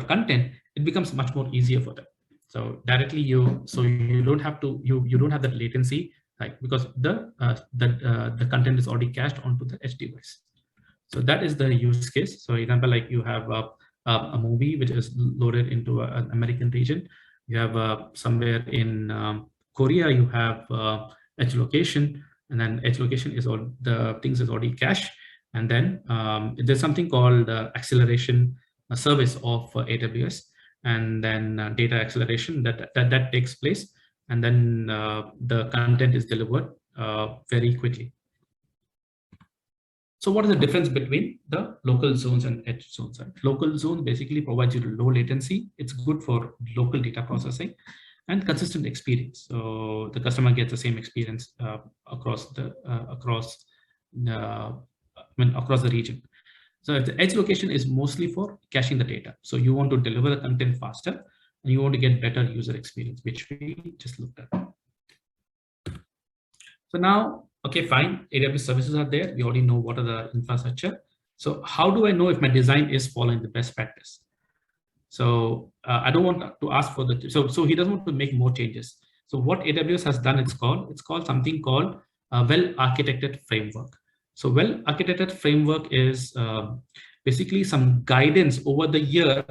content, it becomes much more easier for them. So directly you don't have to you don't have that latency, like, because the content is already cached onto the edge device. So that is the use case. So example, like you have a movie which is loaded into an American region. You have somewhere in Korea, you have edge location, and then edge location is all the things is already cached. And then there's something called acceleration service of AWS, and then data acceleration that takes place, and then the content is delivered very quickly. So what is the difference between the local zones and edge zones? Local zone basically provides you low latency. It's good for local data processing and consistent experience. So the customer gets the same experience across the region. So the edge location is mostly for caching the data. So you want to deliver the content faster, and you want to get better user experience, which we just looked at. So now, okay, fine, AWS services are there. We already know what are the infrastructure. So how do I know if my design is following the best practice? So I don't want to ask for so he doesn't want to make more changes. So what AWS has done, it's called something called a well-architected framework. So well-architected framework is basically some guidance over the years.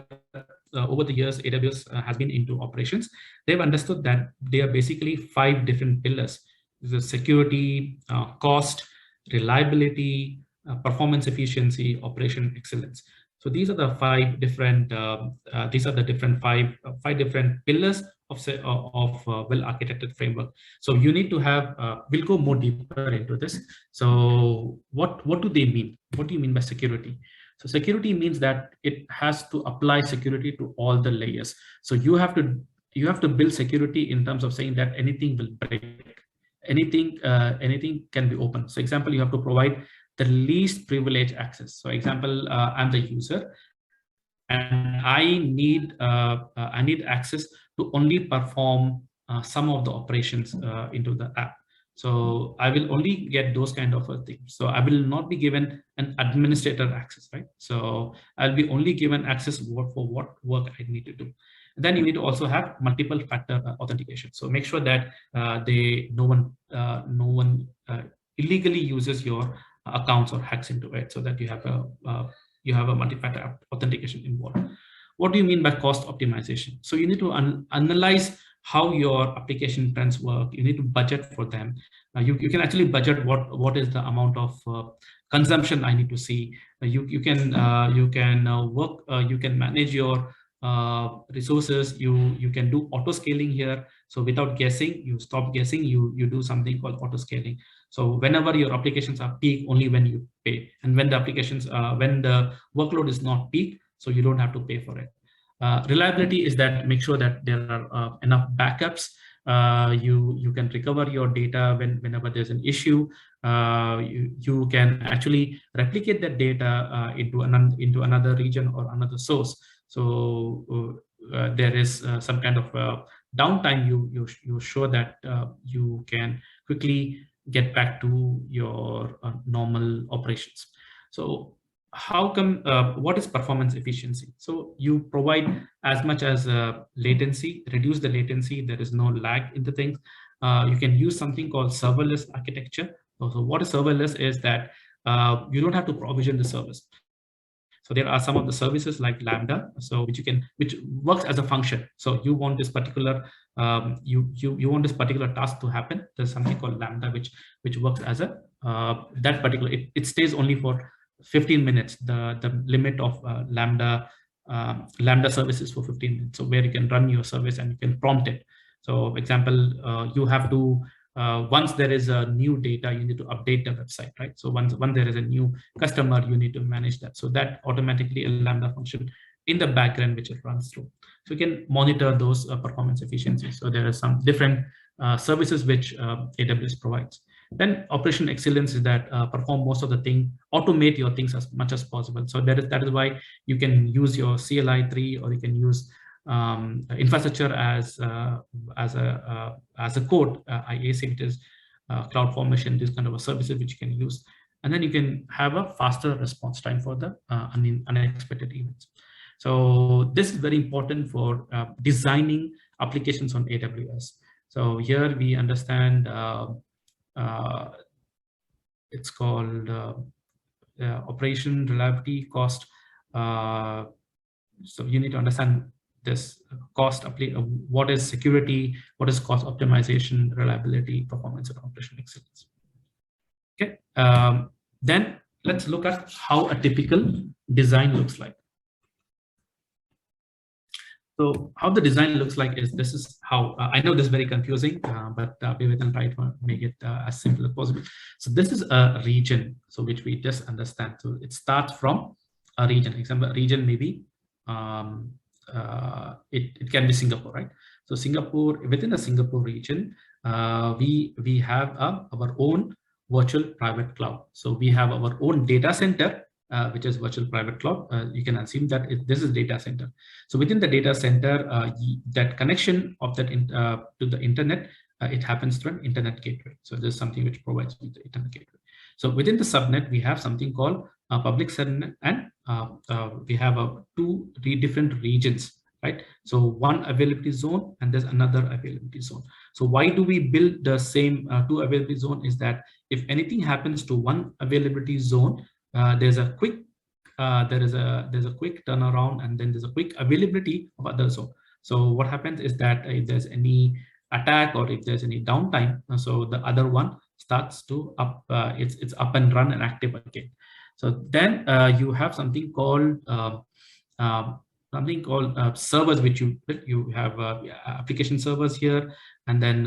AWS has been into operations. They've understood that there are basically 5 different pillars: the security, cost, reliability, performance efficiency, operation excellence. So these are the 5 different five different pillars of well-architected framework. So you need to have. We'll go more deeper into this. So what do they mean? What do you mean by security? So security means that it has to apply security to all the layers. So you have to build security in terms of saying that anything will break, anything can be open. So example, you have to provide the least privileged access. So example, I'm the user, and I need access to only perform some of the operations into the app. So I will only get those kind of things. So I will not be given an administrator access, right? So I'll be only given access for what work I need to do. Then you need to also have multiple factor authentication. So make sure that no one illegally uses your accounts or hacks into it, so that you have a multi-factor authentication involved. What do you mean by cost optimization? So you need to analyze how your application trends work. You need to budget for them. You can actually budget what is the amount of consumption I need to see. You can manage your resources. You can do auto scaling here. So without guessing, you stop guessing. You do something called auto scaling. So whenever your applications are peak, only when you pay, and when the workload is not peak, so you don't have to pay for it. Reliability is that make sure that there are enough backups. You can recover your data whenever there's an issue. You can actually replicate that data into another region or another source. So there is some kind of downtime, you show that you can quickly get back to your normal operations. So how come, what is performance efficiency? So you provide as much as latency, reduce the latency, there is no lag in the things. You can use something called serverless architecture. So what is serverless is that you don't have to provision the service. So there are some of the services like Lambda, so which works as a function. So you want this particular you want this particular task to happen. There's something called Lambda which works as a that particular. It stays only for 15 minutes. The limit of Lambda services for 15 minutes. So where you can run your service and you can prompt it. So, for example, you have to. Once there is a new data, you need to update the website, right? So once there is a new customer, you need to manage that. So that automatically a Lambda function in the background which it runs through. So you can monitor those performance efficiencies. So there are some different services which AWS provides. Then operational excellence is that perform most of the thing, automate your things as much as possible. So that is why you can use your CLI3, or you can use infrastructure as a code, IAC, which is CloudFormation, this kind of a services which you can use, and then you can have a faster response time for the unexpected events. So this is very important for designing applications on AWS. So here we understand it's called operation, reliability, cost. So you need to understand this cost, what is security, what is cost optimization, reliability, performance, and operational excellence. Okay, then let's look at how a typical design looks like. So how the design looks like is, this is how, I know this is very confusing, but we will try to make it as simple as possible. So this is a region, so which we just understand. So it starts from a region. Example, region maybe, it can be Singapore, right? So Singapore, within the Singapore region, we have our own virtual private cloud. So we have our own data center, which is virtual private cloud. You can assume that this is data center. So within the data center, that connection of that to the internet, it happens through an internet gateway. So there's something which provides with the internet gateway. So within the subnet, we have something called public subnet, and we have two different regions, right? So one availability zone and there's another availability zone. So why do we build the same two availability zone? Is that if anything happens to one availability zone, there's a quick quick turnaround, and then there's a quick availability of other zone. So what happens is that if there's any attack or if there's any downtime, so the other one starts to it's up and run and active again. So then you have something called servers, which you have application servers here, and then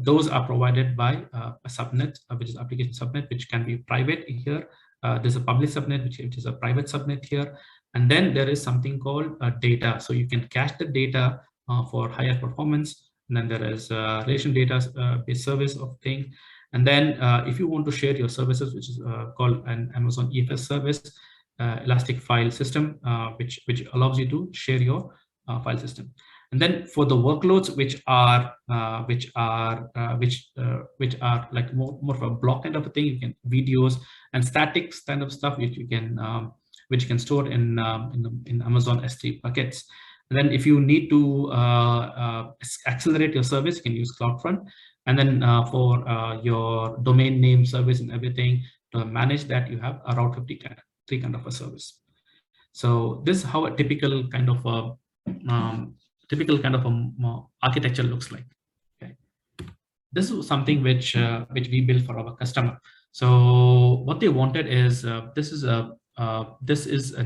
those are provided by a subnet, which is application subnet, which can be private here. There's a public subnet, which is a private subnet here, and then there is something called data. So you can cache the data for higher performance, and then there is relation data based service of things. And then if you want to share your services, which is called an Amazon EFS service, Elastic File System, which allows you to share your file system. And then for the workloads which are like more of a block kind of a thing, you can videos and statics kind of stuff which you can store in Amazon S3 buckets. And then if you need to accelerate your service, you can use CloudFront. And then for your domain name service and everything to manage that, you have a Route 53 kind of a service. So this is how a typical kind of architecture looks like. Okay. This is something which we built for our customer. So what they wanted is this is a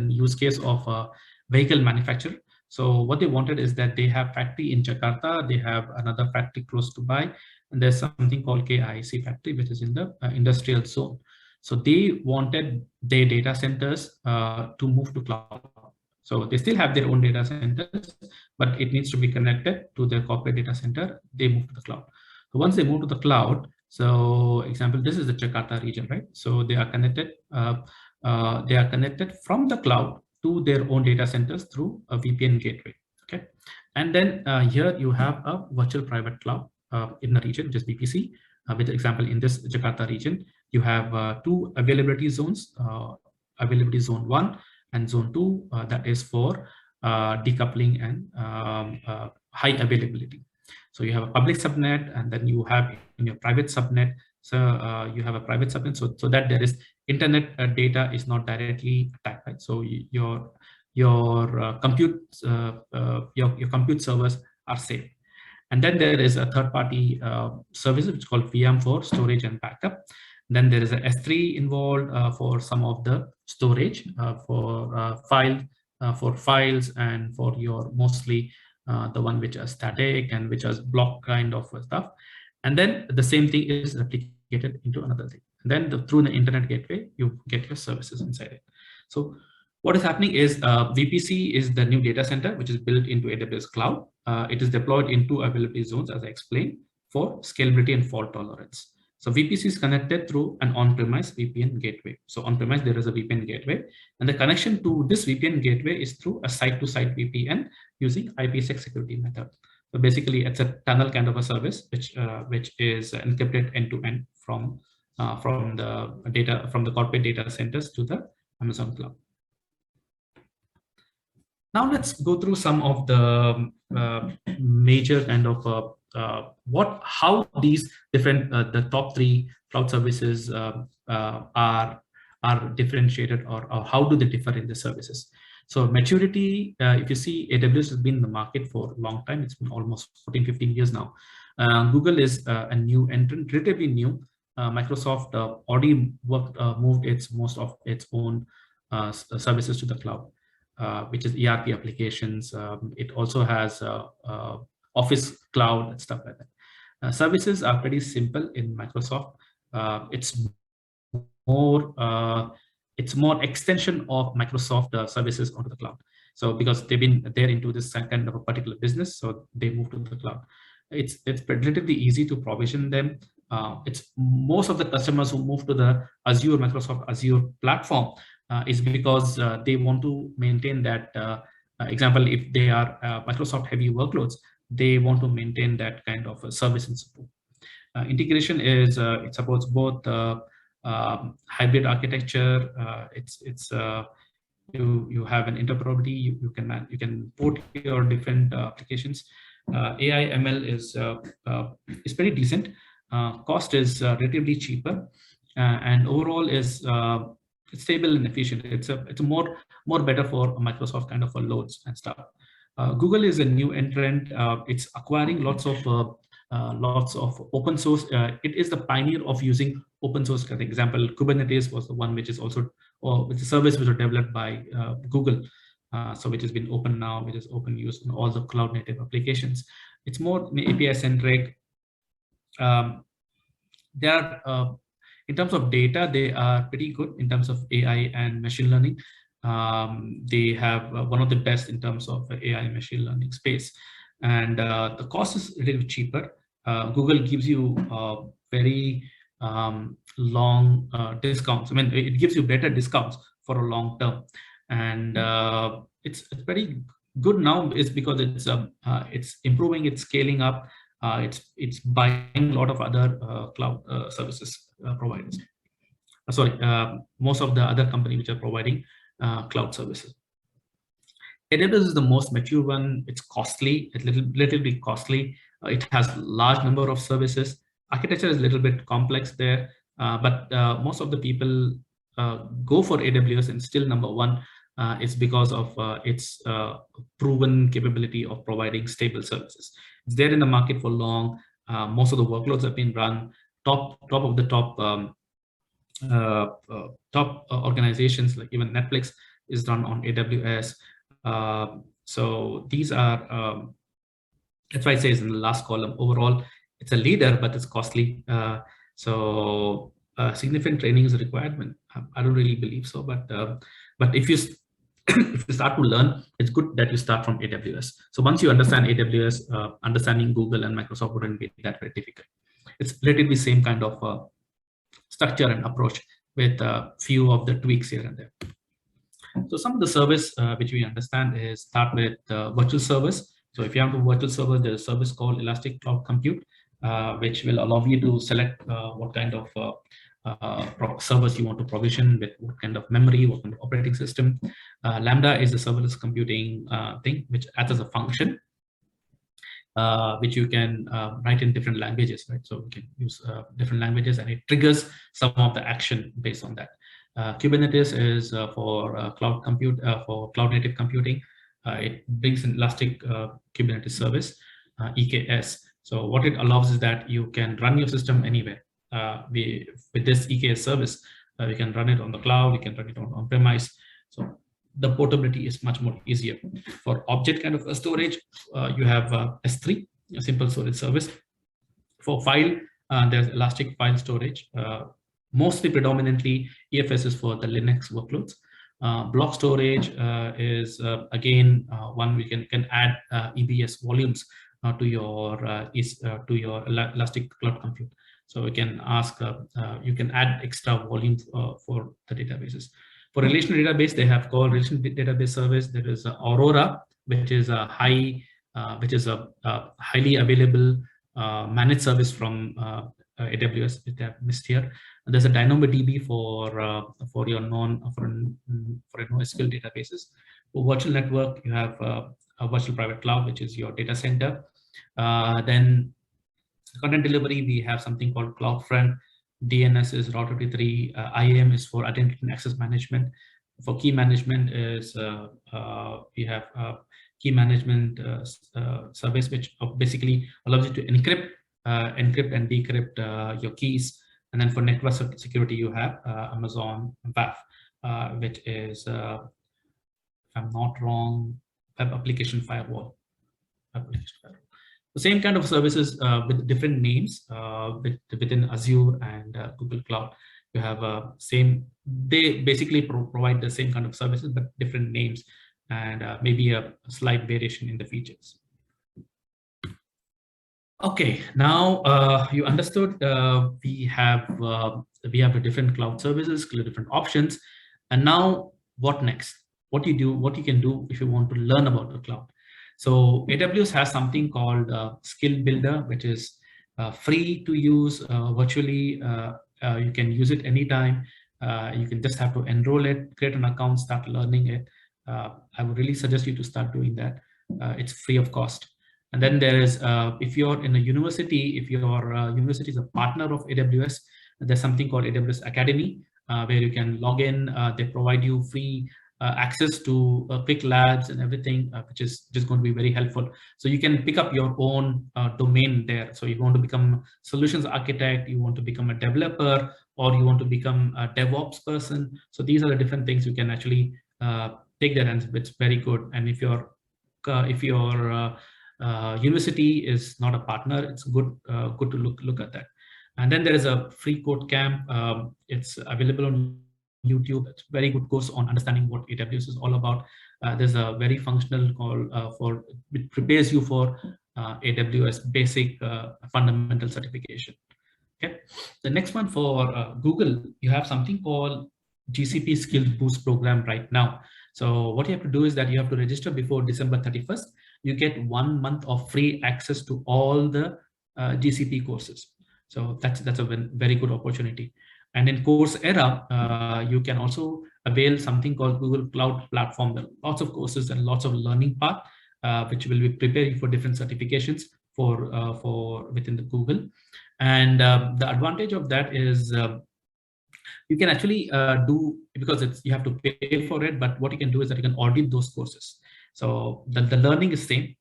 use case of a vehicle manufacturer. So what they wanted is that they have factory in Jakarta, they have another factory close to Dubai, and there's something called KIC factory, which is in the industrial zone. So they wanted their data centers to move to cloud. So they still have their own data centers, but it needs to be connected to their corporate data center. They move to the cloud. So once they move to the cloud, so example, this is the Jakarta region, right? So they are connected. They are connected from the cloud to their own data centers through a VPN gateway. Okay. And then here you have a virtual private cloud in the region, which is VPC. With example, in this Jakarta region, you have two availability zones, availability zone 1 and zone 2, that is for decoupling and high availability. So you have a public subnet, and then you have in your private subnet. So you have a private subnet, so that there is internet data is not directly attacked, right? So your compute servers are safe. And then there is a third-party service which is called VM for storage and backup. Then there is a S3 involved for some of the storage for files and for your mostly the one which are static and which is block kind of stuff. And then the same thing is replicated into another thing. And then through the internet gateway, you get your services inside it. So what is happening is VPC is the new data center, which is built into AWS cloud. It is deployed in two availability zones, as I explained, for scalability and fault tolerance. So VPC is connected through an on-premise VPN gateway. So on-premise, there is a VPN gateway, and the connection to this VPN gateway is through a site-to-site VPN using IPsec security method. So basically, it's a tunnel kind of a service, which is encrypted end-to-end from the corporate data centers to the Amazon cloud. Now let's go through some of the major kind of how these different the top 3 cloud services are differentiated, or how do they differ in the services. So maturity, if you see, AWS has been in the market for a long time. It's been almost 14-15 years now. Google is a new entrant, relatively new. Microsoft already moved most of its own services to the cloud. Which is ERP applications. It also has Office cloud and stuff like that. Services are pretty simple in Microsoft. It's more extension of Microsoft services onto the cloud. So because they've been there into this kind of a particular business, so they move to the cloud. It's relatively easy to provision them. It's most of the customers who move to the Microsoft Azure platform is because they want to maintain that. Example, if they are Microsoft heavy workloads, they want to maintain that kind of service and support. Integration is it supports both hybrid architecture. You have an interoperability. You can port your different applications. AI ML is pretty decent. Cost is relatively cheaper, and overall is it's stable and efficient. It's more better for Microsoft kind of loads and stuff. Google is a new entrant. It's acquiring lots of open source. It is the pioneer of using open source. For example, Kubernetes was the one which is also, with the service which was developed by Google. So which has been open now, which is open use in all the cloud native applications. It's more API centric. They are in terms of data, they are pretty good in terms of AI and machine learning. They have one of the best in terms of AI and machine learning space, and the cost is a little cheaper. Google gives you very long discounts. I mean, it gives you better discounts for a long term, and it's pretty good now. Is because it's improving, it's scaling up. It's buying a lot of other cloud services providers. Most of the other companies which are providing cloud services. AWS is the most mature one. It's costly. It's little bit costly. It has large number of services. Architecture is a little bit complex there, but most of the people go for AWS, and still number one is because of its proven capability of providing stable services. It's there in the market for long. Most of the workloads have been run. Top of the top organizations, like even Netflix is run on AWS. So these are, that's why it says in the last column, overall, it's a leader, but it's costly. So significant training is a requirement. I don't really believe so, but if you if you start to learn, it's good that you start from AWS. So once you understand AWS, understanding Google and Microsoft wouldn't be that very difficult. It's relatively same kind of structure and approach with a few of the tweaks here and there. So some of the service which we understand is start with virtual service. So if you have a virtual server, there's a service called Elastic Cloud Compute, which will allow you to select what kind of servers you want to provision, with what kind of memory, what kind of operating system. Lambda is a serverless computing thing, which acts as a function, which you can write in different languages, right? So you can use different languages, and it triggers some of the action based on that. Kubernetes is for cloud compute, for cloud native computing. It brings an Elastic Kubernetes service, EKS. So what it allows is that you can run your system anywhere. With this EKS service, we can run it on the cloud, you can run it on premise. So the portability is much more easier. For object kind of storage, you have S3, a simple storage service. For file, there's Elastic File Storage. Mostly predominantly, EFS is for the Linux workloads. Block storage is again one we can add EBS volumes to your Elastic Cloud Compute. So we can ask, you can add extra volume for the databases. For relational database, they have called relational database service. There is Aurora, which is a highly available managed service from AWS, which they have missed here. And there's a DynamoDB for your NoSQL databases. For virtual network, you have a virtual private cloud, which is your data center. Then content delivery, we have something called CloudFront. DNS is Route 33. IAM is for identity and access management. For key management is we have key management service, which basically allows you to encrypt and decrypt your keys. And then for network security, you have Amazon WAF, which is, if I'm not wrong, Web Application Firewall. The same kind of services with different names within Azure and Google Cloud. You have they basically provide the same kind of services, but different names, and maybe a slight variation in the features. Okay, now you understood we have the different cloud services, different options, and now what next? What you can do if you want to learn about the cloud. So AWS has something called Skill Builder, which is free to use virtually. You can use it anytime. You can just have to enroll it, create an account, start learning it. I would really suggest you to start doing that. It's free of cost. And then there is, if you're in a university, if your university is a partner of AWS, there's something called AWS Academy, where you can log in. They provide you free access to quick labs and everything, which is just going to be very helpful. So you can pick up your own domain there. So you want to become solutions architect, you want to become a developer, or you want to become a DevOps person. So these are the different things you can actually take that, and it's very good. And if your university is not a partner, it's good to look at that. And then there is a free code camp. It's available on YouTube. It's a very good course on understanding what AWS is all about. There's a very functional call it prepares you for AWS basic fundamental certification. Okay. The next one for Google, you have something called GCP Skill Boost program right now. So what you have to do is that you have to register before December 31st. You get 1 month of free access to all the GCP courses. So that's a very good opportunity. And in Coursera, you can also avail something called Google Cloud Platform. There are lots of courses and lots of learning path, which will be preparing for different certifications for within the Google. And the advantage of that is you can actually do, because you have to pay for it, but what you can do is that you can audit those courses. So the learning is same,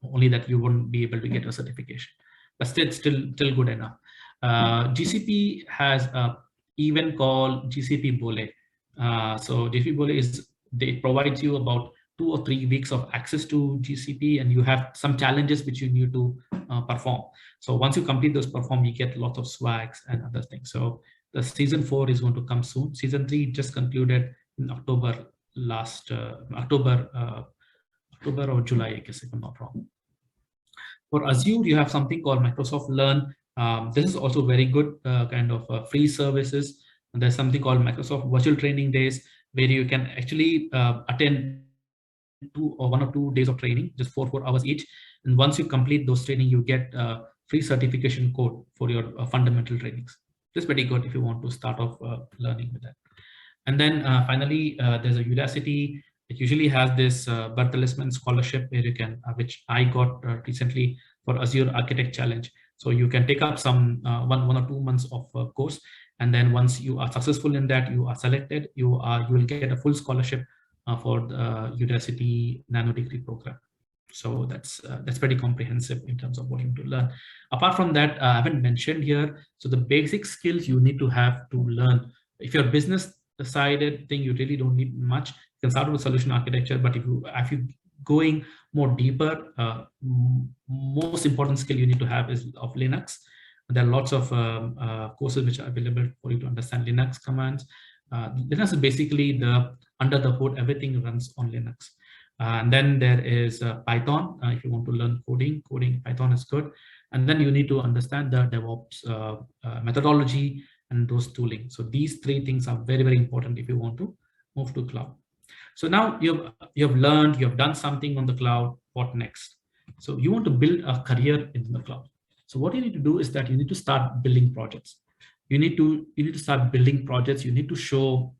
only that you won't be able to get a certification, but still good enough. GCP has a event called GCP Bole. So GCP Bole it provides you about 2 or 3 weeks of access to GCP, and you have some challenges which you need to perform. So once you complete those you get lots of swags and other things. So the season 4 is going to come soon. Season 3 just concluded in October or July, I guess, if I'm not wrong. For Azure, you have something called Microsoft Learn. This is also very good kind of free services. And there's something called Microsoft Virtual Training Days, where you can actually attend 1 or 2 days of training, just 4 hours each. And once you complete those training, you get free certification code for your fundamental trainings. It's pretty good if you want to start off learning with that. And then finally, there's a Udacity. It usually has this Bertelsmann scholarship where you can, which I got recently for Azure Architect Challenge. So you can take up some 1 or 2 months of course, and then once you are successful in that, you are selected, you will get a full scholarship for the Udacity Nano Degree program. So that's pretty comprehensive in terms of what you need to learn. Apart from that, I haven't mentioned here. So the basic skills you need to have to learn. If you're business decided thing, you really don't need much. You can start with solution architecture, but if you going more deeper, most important skill you need to have is of Linux. There are lots of courses which are available for you to understand Linux commands. Linux is basically the under the hood, everything runs on Linux. And then there is Python. If you want to learn coding, Python is good. And then you need to understand the DevOps methodology and those tooling. So these 3 things are very, very important if you want to move to cloud. So now you have learned, you have done something on the cloud. What next? So you want to build a career in the cloud. So what you need to do is that you need to start building projects. You need to start building projects. You need to show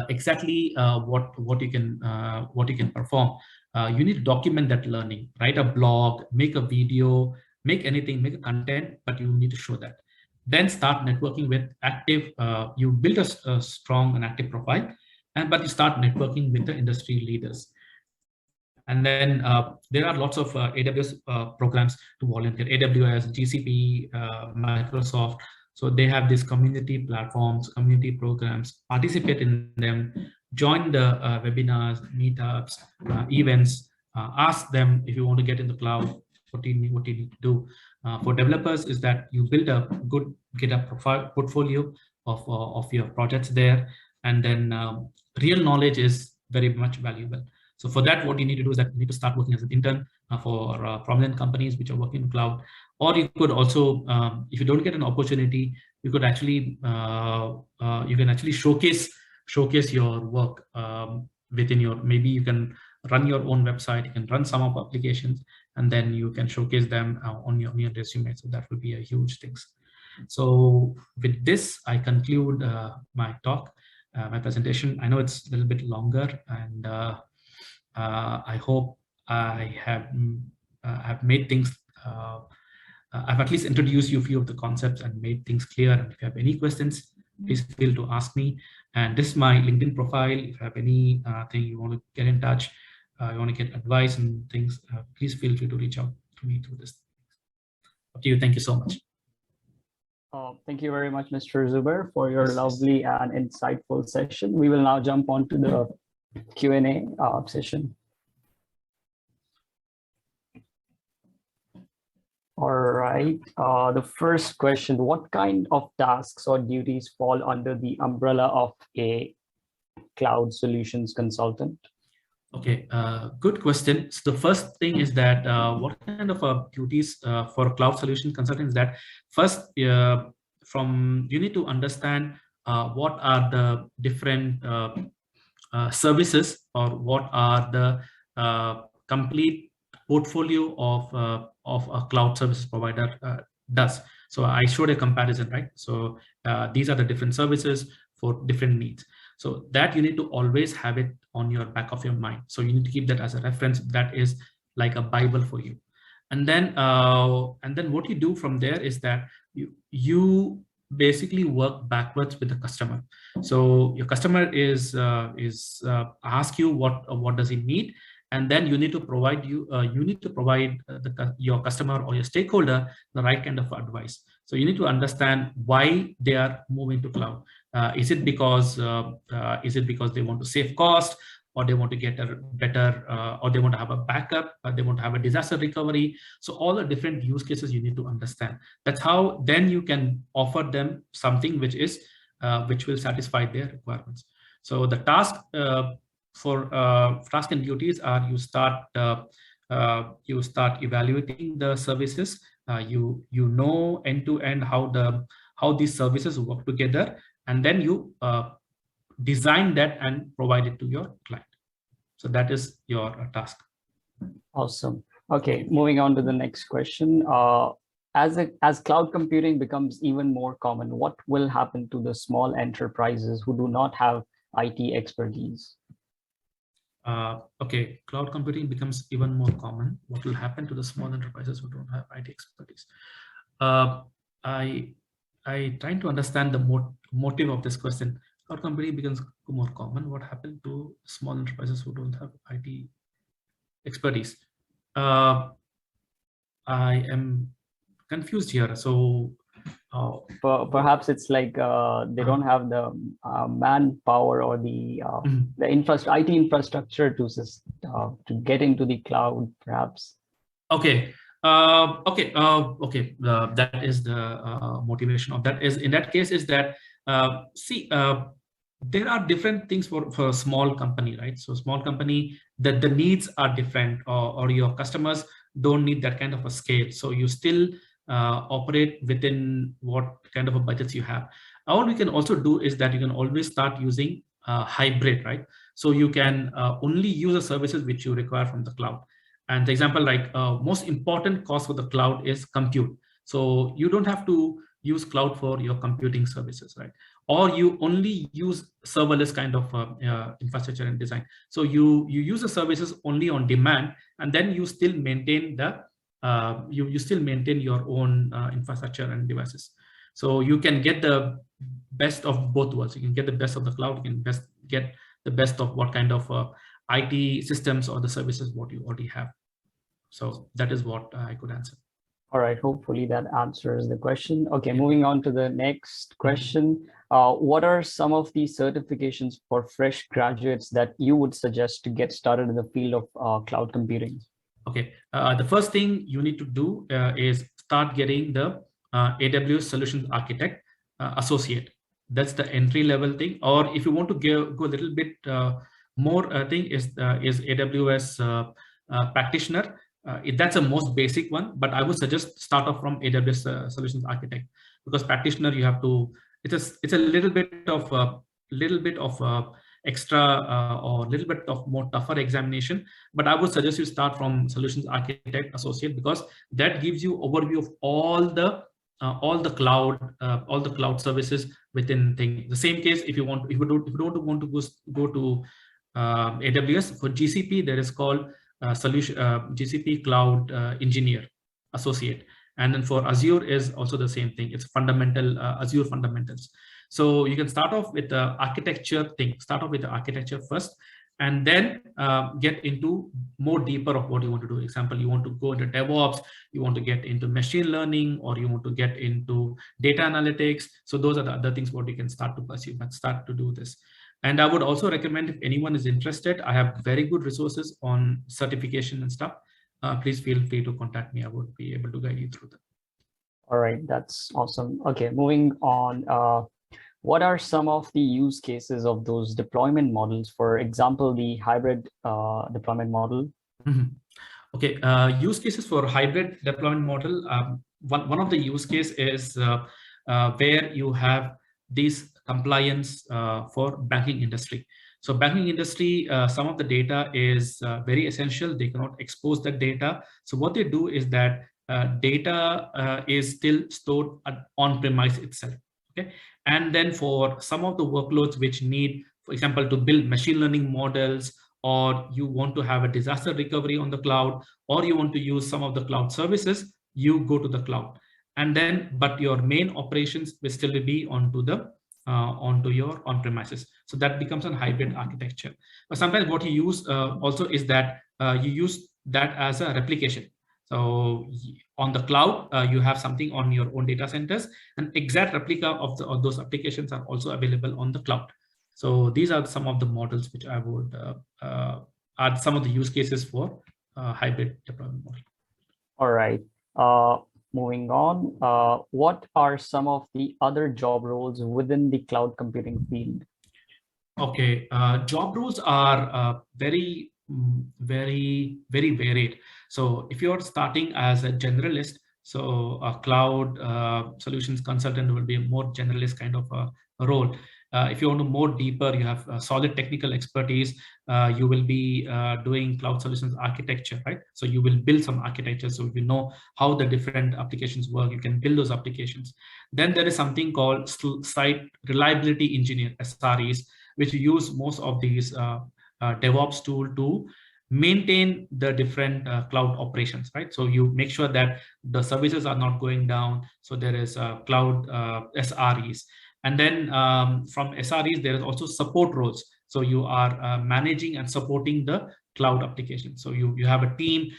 exactly what you can perform. You need to document that learning. Write a blog, make a video, make anything, make a content, but you need to show that. Then start networking with active. You build a strong and active profile, but you start networking with the industry leaders. And then there are lots of AWS programs to volunteer. AWS, GCP, Microsoft. So they have these community platforms, community programs. Participate in them. Join the webinars, meetups, events. Ask them if you want to get in the cloud. What do you need to do? For developers, is that you build a good GitHub portfolio of your projects there, and then real knowledge is very much valuable. So for that, what you need to do is that you need to start working as an intern for prominent companies which are working in cloud. Or you could also, if you don't get an opportunity, you could actually you can actually showcase your work within your. Maybe you can run your own website. You can run some of applications, and then you can showcase them on your resume. So that will be a huge thing. So with this, I conclude my talk, my presentation. I know it's a little bit longer, and I hope I have made things. I've at least introduced you a few of the concepts and made things clear. And if you have any questions, please feel to ask me. And this is my LinkedIn profile. If you have any thing you want to get in touch, you want to get advice and things, please feel free to reach out to me through this. Up to you. Thank you so much. Thank you very much, Mr. Zuber, for your lovely and insightful session. We will now jump on to the Q&A session. All right. The first question: what kind of tasks or duties fall under the umbrella of a cloud solutions consultant? Okay, good question. So the first thing is that what kind of duties for a cloud solution consultant is that first you need to understand what are the different services, or what are the complete portfolio of a cloud service provider does. So I showed a comparison, right? So these are the different services for different needs. So that you need to always have it on your back of your mind. So you need to keep that as a reference. That is like a Bible for you. And then what you do from there is that you basically work backwards with the customer. So your customer is ask you what does he need, and then you need to provide your customer or your stakeholder the right kind of advice. So you need to understand why they are moving to cloud. Is it because they want to save cost, or they want to get a better, or they want to have a backup, or they want to have a disaster recovery? So all the different use cases you need to understand. That's how then you can offer them something which will satisfy their requirements. So the task for task and duties are you start evaluating the services. You know end to end how these services work together, and then you design that and provide it to your client. So that is your task. Awesome. Okay, moving on to the next question. As cloud computing becomes even more common, what will happen to the small enterprises who do not have IT expertise? Okay, cloud computing becomes even more common. What will happen to the small enterprises who don't have IT expertise? I trying to understand the motive of this question. Cloud computing becomes more common. What happened to small enterprises who don't have IT expertise? I am confused here. So perhaps it's like they don't have the manpower or the IT infrastructure to get into the cloud, perhaps. Okay. Okay. That is the motivation of that. Is in that case is that there are different things for a small company, right? So small company, that the needs are different, or your customers don't need that kind of a scale. So you still operate within what kind of a budgets you have. All we can also do is that you can always start using hybrid, right? So you can only use the services which you require from the cloud. And the example, like most important cost for the cloud is compute. So you don't have to use cloud for your computing services, right? Or you only use serverless kind of infrastructure and design. So you use the services only on demand, and then you still maintain the you still maintain your own infrastructure and devices. So you can get the best of both worlds. You can get the best of the cloud. You can get the best of what kind of IT systems or the services what you already have. So that is what I could answer. All right, hopefully that answers the question. Okay, moving on to the next question. What are some of the certifications for fresh graduates that you would suggest to get started in the field of cloud computing? Okay, the first thing you need to do is start getting the AWS Solutions Architect Associate. That's the entry level thing. Or if you want to go a little bit more, thing is AWS Practitioner. That's a most basic one, but I would suggest start off from AWS Solutions Architect, because Practitioner you have to. It's a little bit of extra or a little bit of more tougher examination, but I would suggest you start from Solutions Architect Associate, because that gives you overview of all the cloud services within things. The same case if you don't want to go to AWS, for GCP there is called GCP Cloud Engineer Associate, and then for Azure is also the same thing. It's fundamental Azure fundamentals. So you can start off with the architecture thing. Start off with the architecture first, and then get into more deeper of what you want to do. Example, you want to go into DevOps, you want to get into machine learning, or you want to get into data analytics. So those are the other things what you can start to pursue, but start to do this. And I would also recommend, if anyone is interested, I have very good resources on certification and stuff. Please feel free to contact me. I would be able to guide you through them. All right, that's awesome. Okay, moving on. What are some of the use cases of those deployment models? For example, the hybrid deployment model. Mm-hmm. Okay, use cases for hybrid deployment model. One of the use case is where you have these compliance for banking industry. So banking industry, some of the data is very essential. They cannot expose that data. So what they do is that data is still stored on premise itself. Okay, and then for some of the workloads which need, for example, to build machine learning models, or you want to have a disaster recovery on the cloud, or you want to use some of the cloud services, you go to the cloud. And then, but your main operations will still be onto your on-premises. So that becomes a hybrid architecture. But sometimes what you use also is that you use that as a replication. So on the cloud, you have something on your own data centers, and exact replica of those applications are also available on the cloud. So these are some of the models which I would add some of the use cases for hybrid deployment model. All right. Moving on, what are some of the other job roles within the cloud computing field? Okay, job roles are very varied. So if you're starting as a generalist, So a cloud solutions consultant will be a more generalist kind of a role. If you want to more deeper, you have solid technical expertise, you will be doing cloud solutions architecture, right? So you will build some architecture. So you know how the different applications work, you can build those applications. Then there is something called site reliability engineer, SREs, which use most of these DevOps tool to maintain the different cloud operations, right? So you make sure that the services are not going down. So there is cloud SREs. And then from SREs, there is also support roles. So you are managing and supporting the cloud application. So you have a team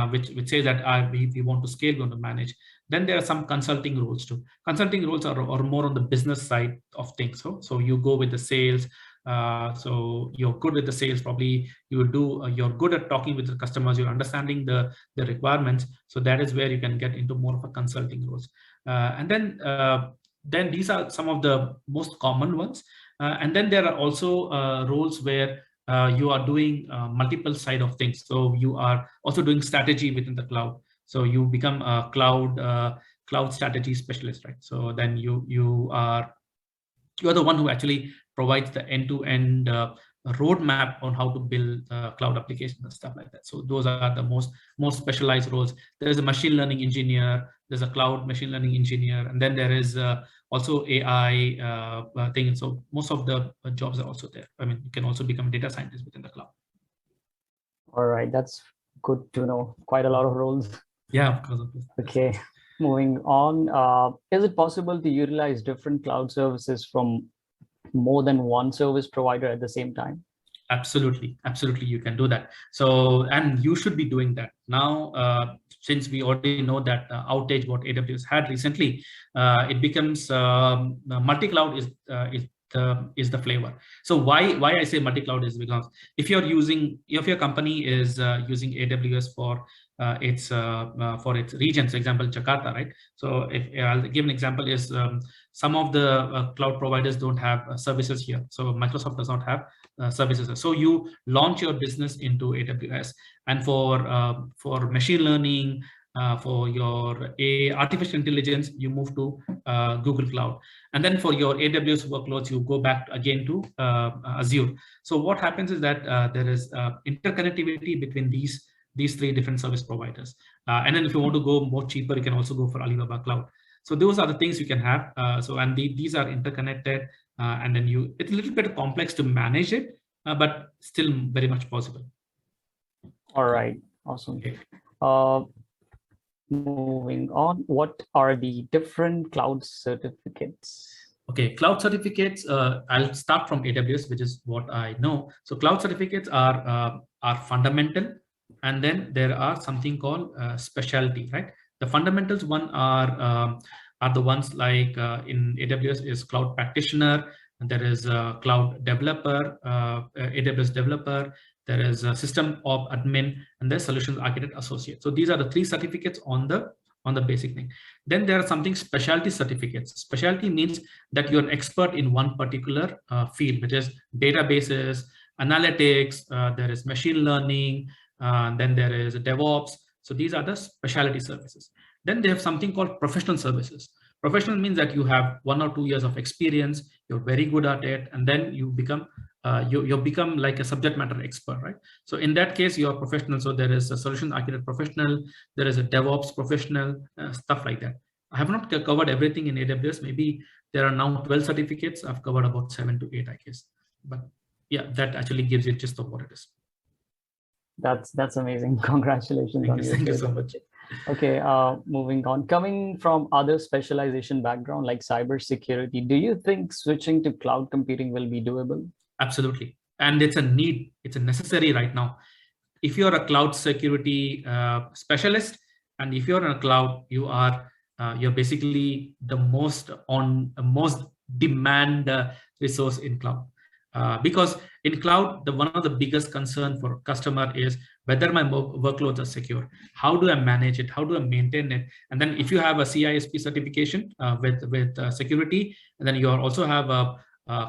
which says that we want to scale, we want to manage. Then there are some consulting roles too. Consulting roles are more on the business side of things. So you go with the sales. So you're good with the sales, probably you will do, you're good at talking with the customers, you're understanding the requirements. So that is where you can get into more of a consulting roles. And then these are some of the most common ones. And then there are also roles where you are doing multiple side of things. So you are also doing strategy within the cloud. So you become a cloud strategy specialist, right? So then you are the one who actually provides the end-to-end roadmap on how to build cloud applications and stuff like that. So those are the most specialized roles. There is a machine learning engineer, there's a cloud machine learning engineer, and then there is also AI thing. So most of the jobs are also there. I mean, you can also become a data scientist within the cloud. All right, that's good to know. Quite a lot of roles. Yeah, of course. Okay, moving on. Is it possible to utilize different cloud services from more than one service provider at the same time? Absolutely, you can do that. So, and you should be doing that now, since we already know that outage what AWS had recently, it becomes multi-cloud is the flavor. So why I say multi-cloud is because if your company is using AWS for its regions, for example, Jakarta, right? So if I'll give an example is some of the cloud providers don't have services here. So Microsoft does not have services. So you launch your business into AWS, and for machine learning, for your artificial intelligence, you move to Google Cloud. And then for your AWS workloads, you go back again to Azure. So what happens is that there is interconnectivity between these three different service providers. And then if you want to go more cheaper, you can also go for Alibaba Cloud. So those are the things you can have. And these are interconnected, and then it's a little bit complex to manage it, but still very much possible. All right, awesome. Okay. Moving on, what are the different cloud certificates? Okay, cloud certificates, I'll start from AWS, which is what I know. So cloud certificates are fundamental, and then there are something called specialty, right? The fundamentals one are the ones like in AWS is cloud practitioner, and there is a cloud developer, AWS developer, there is a system of admin, and there's solutions architect associate. So these are the three certificates on the basic thing. Then there are something specialty certificates. Specialty means that you're an expert in one particular field, which is databases, analytics, there is machine learning, then there is DevOps. So these are the specialty services. Then they have something called professional services. Professional means that you have 1 or 2 years of experience, you're very good at it, and then you become you become like a subject matter expert, right? So in that case, you're a professional. So there is a solution architect professional, there is a DevOps professional, stuff like that. I have not covered everything in AWS. Maybe there are now 12 certificates. I've covered about 7 to 8, I guess. But yeah, that actually gives you just of what it is. That's amazing. Congratulations on your Thank you so much. Okay, moving on. Coming from other specialization background like cybersecurity, do you think switching to cloud computing will be doable? Absolutely. And it's a need, it's a necessary right now. If you're a cloud security specialist, and if you're in a cloud, you're basically the most demand resource in cloud. Because in cloud, one of the biggest concern for customer is whether my workloads are secure. How do I manage it? How do I maintain it? And then if you have a CISP certification with security, and then you also have a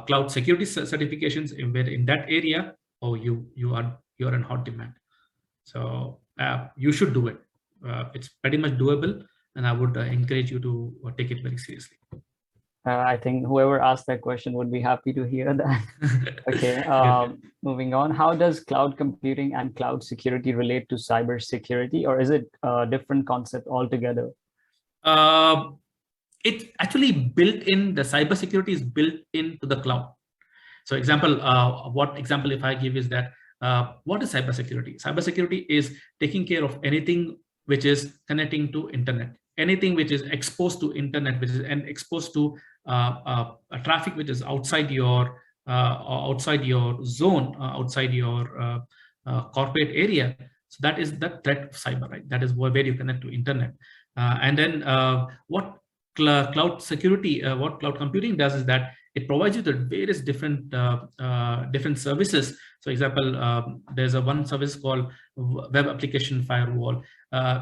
cloud security certifications in that area, you're in hot demand. So you should do it. It's pretty much doable. and I would encourage you to take it very seriously. I think whoever asked that question would be happy to hear that. Okay, moving on. How does cloud computing and cloud security relate to cyber security, or is it a different concept altogether? It's actually built in, the cyber security is built into the cloud. So example, what example if I give is that, what is cybersecurity? Cybersecurity is taking care of anything which is connecting to internet, anything which is exposed to internet, which is exposed to traffic which is outside your zone, outside your corporate area. So that is the threat of cyber, right? That is where you connect to internet. And then what cloud security, what cloud computing does is that it provides you the various different services. So example, there's one service called web application firewall.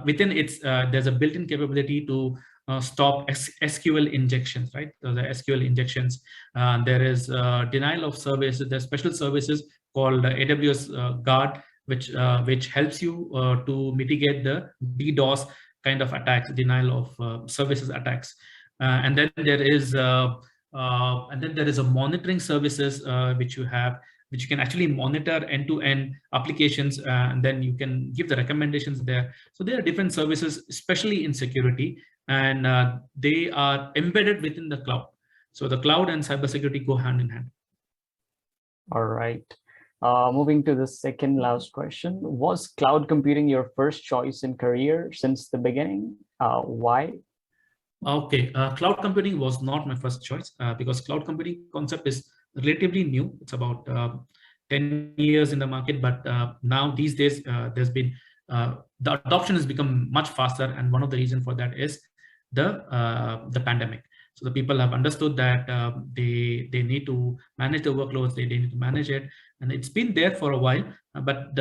Within its, there's a built-in capability to stop SQL injections, right? Those are SQL injections. There is denial of service. There's special services called AWS Guard, which helps you to mitigate the DDoS kind of attacks, denial of services attacks. And then there is a monitoring services which you can actually monitor end-to-end applications, and then you can give the recommendations there. So there are different services, especially in security, and they are embedded within the cloud. So the cloud and cybersecurity go hand in hand. All right. Moving to the second last question. Was cloud computing your first choice in career since the beginning? Why? Okay, cloud computing was not my first choice because cloud computing concept is relatively new. It's about 10 years in the market, but now these days there's been the adoption has become much faster, and one of the reasons for that is the pandemic. So the people have understood that they need to manage the workloads, they need to manage it, and it's been there for a while. But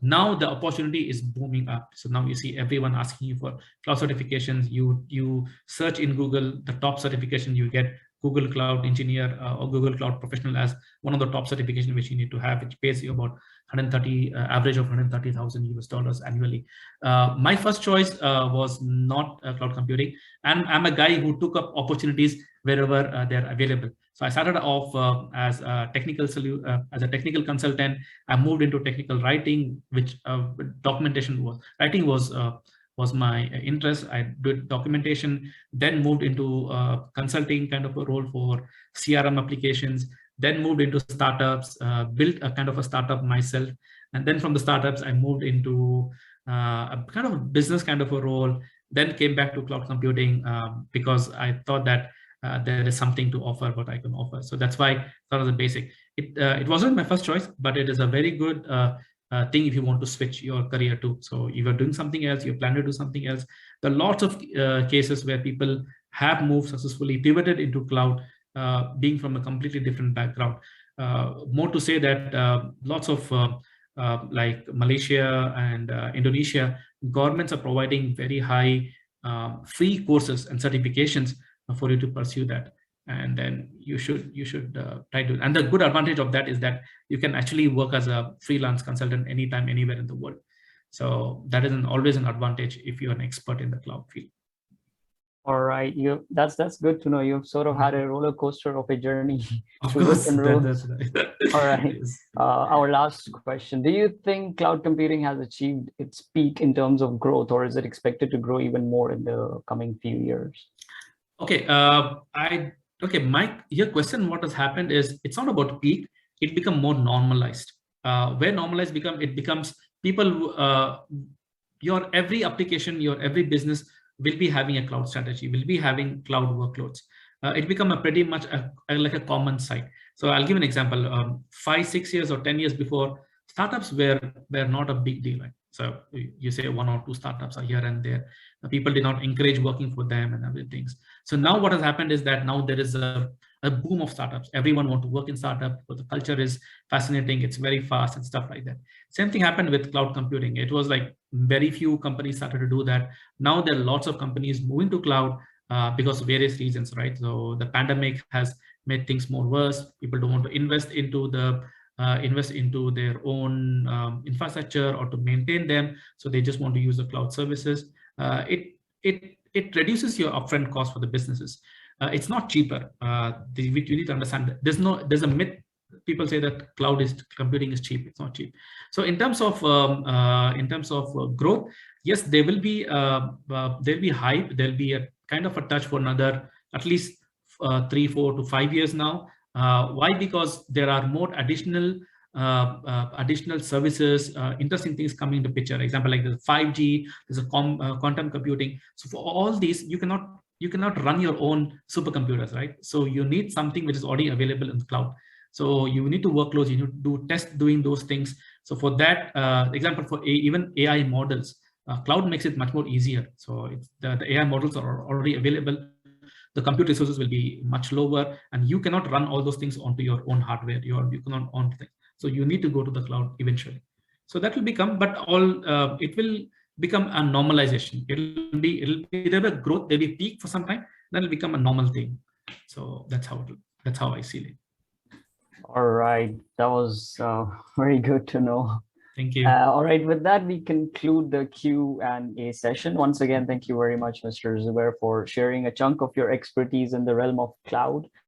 now the opportunity is booming up. So now you see everyone asking you for cloud certifications. You search in Google the top certification, you get Google Cloud Engineer or Google Cloud Professional as one of the top certifications which you need to have, which pays you about 130 average of $130,000 annually. My first choice was not cloud computing, and I'm a guy who took up opportunities wherever they're available. So I started off as a technical consultant. I moved into technical writing, which writing was my interest. I did documentation, then moved into consulting kind of a role for CRM applications, then moved into startups, built a kind of a startup myself. And then from the startups, I moved into a kind of business kind of a role, then came back to cloud computing because I thought that there is something to offer what I can offer. So that's why that was the basic. It wasn't my first choice, but it is a very good thing if you want to switch your career to. So if you're doing something else, you plan to do something else. There are lots of cases where people have moved successfully, pivoted into cloud, being from a completely different background. More to say that lots of like Malaysia and Indonesia, governments are providing very high free courses and certifications for you to pursue that. And then you should try to. And the good advantage of that is that you can actually work as a freelance consultant anytime, anywhere in the world. So that is always an advantage if you're an expert in the cloud field. All right, that's good to know. You've sort of had a roller coaster of a journey. Of course, that's right. All right. Our last question: do you think cloud computing has achieved its peak in terms of growth, or is it expected to grow even more in the coming few years? Okay, Mike, your question, what has happened is it's not about peak, it become more normalized. Where normalized becomes people, your every application, your every business will be having a cloud strategy, will be having cloud workloads. It become a pretty much like a common sight. So I'll give an example. 5, 6 years or 10 years before, startups were not a big deal, right? So you say 1 or 2 startups are here and there. People did not encourage working for them and everything. So now what has happened is that now there is a boom of startups. Everyone wants to work in startup because the culture is fascinating. It's very fast and stuff like that. Same thing happened with cloud computing. It was like very few companies started to do that. Now there are lots of companies moving to cloud because of various reasons, right? So the pandemic has made things more worse. People don't want to invest into their own infrastructure or to maintain them. So they just want to use the cloud services. it reduces your upfront cost for the businesses. It's not cheaper. You need to understand that there's a myth. People say that computing is cheap. It's not cheap. So in terms of growth, yes, there will be hype. There'll be a kind of a touch for another at least 3, 4 to 5 years now. Why? Because there are more additional services, interesting things coming into picture. Example like the 5G, there's a quantum computing. So for all these, you cannot run your own supercomputers, right? So you need something which is already available in the cloud. So you need to work close. You need to do test doing those things. So for that, example for even AI models, cloud makes it much more easier. So the AI models are already available. The compute resources will be much lower, and you cannot run all those things onto your own hardware. You cannot on things. So you need to go to the cloud eventually. So that will become, but it will become a normalization. It'll be there a growth, there'll be peak for some time, then it'll become a normal thing. So that's how I see it. All right, that was very good to know. Thank you. All right, with that, we conclude the Q&A session. Once again, thank you very much, Mr. Zuber, for sharing a chunk of your expertise in the realm of cloud.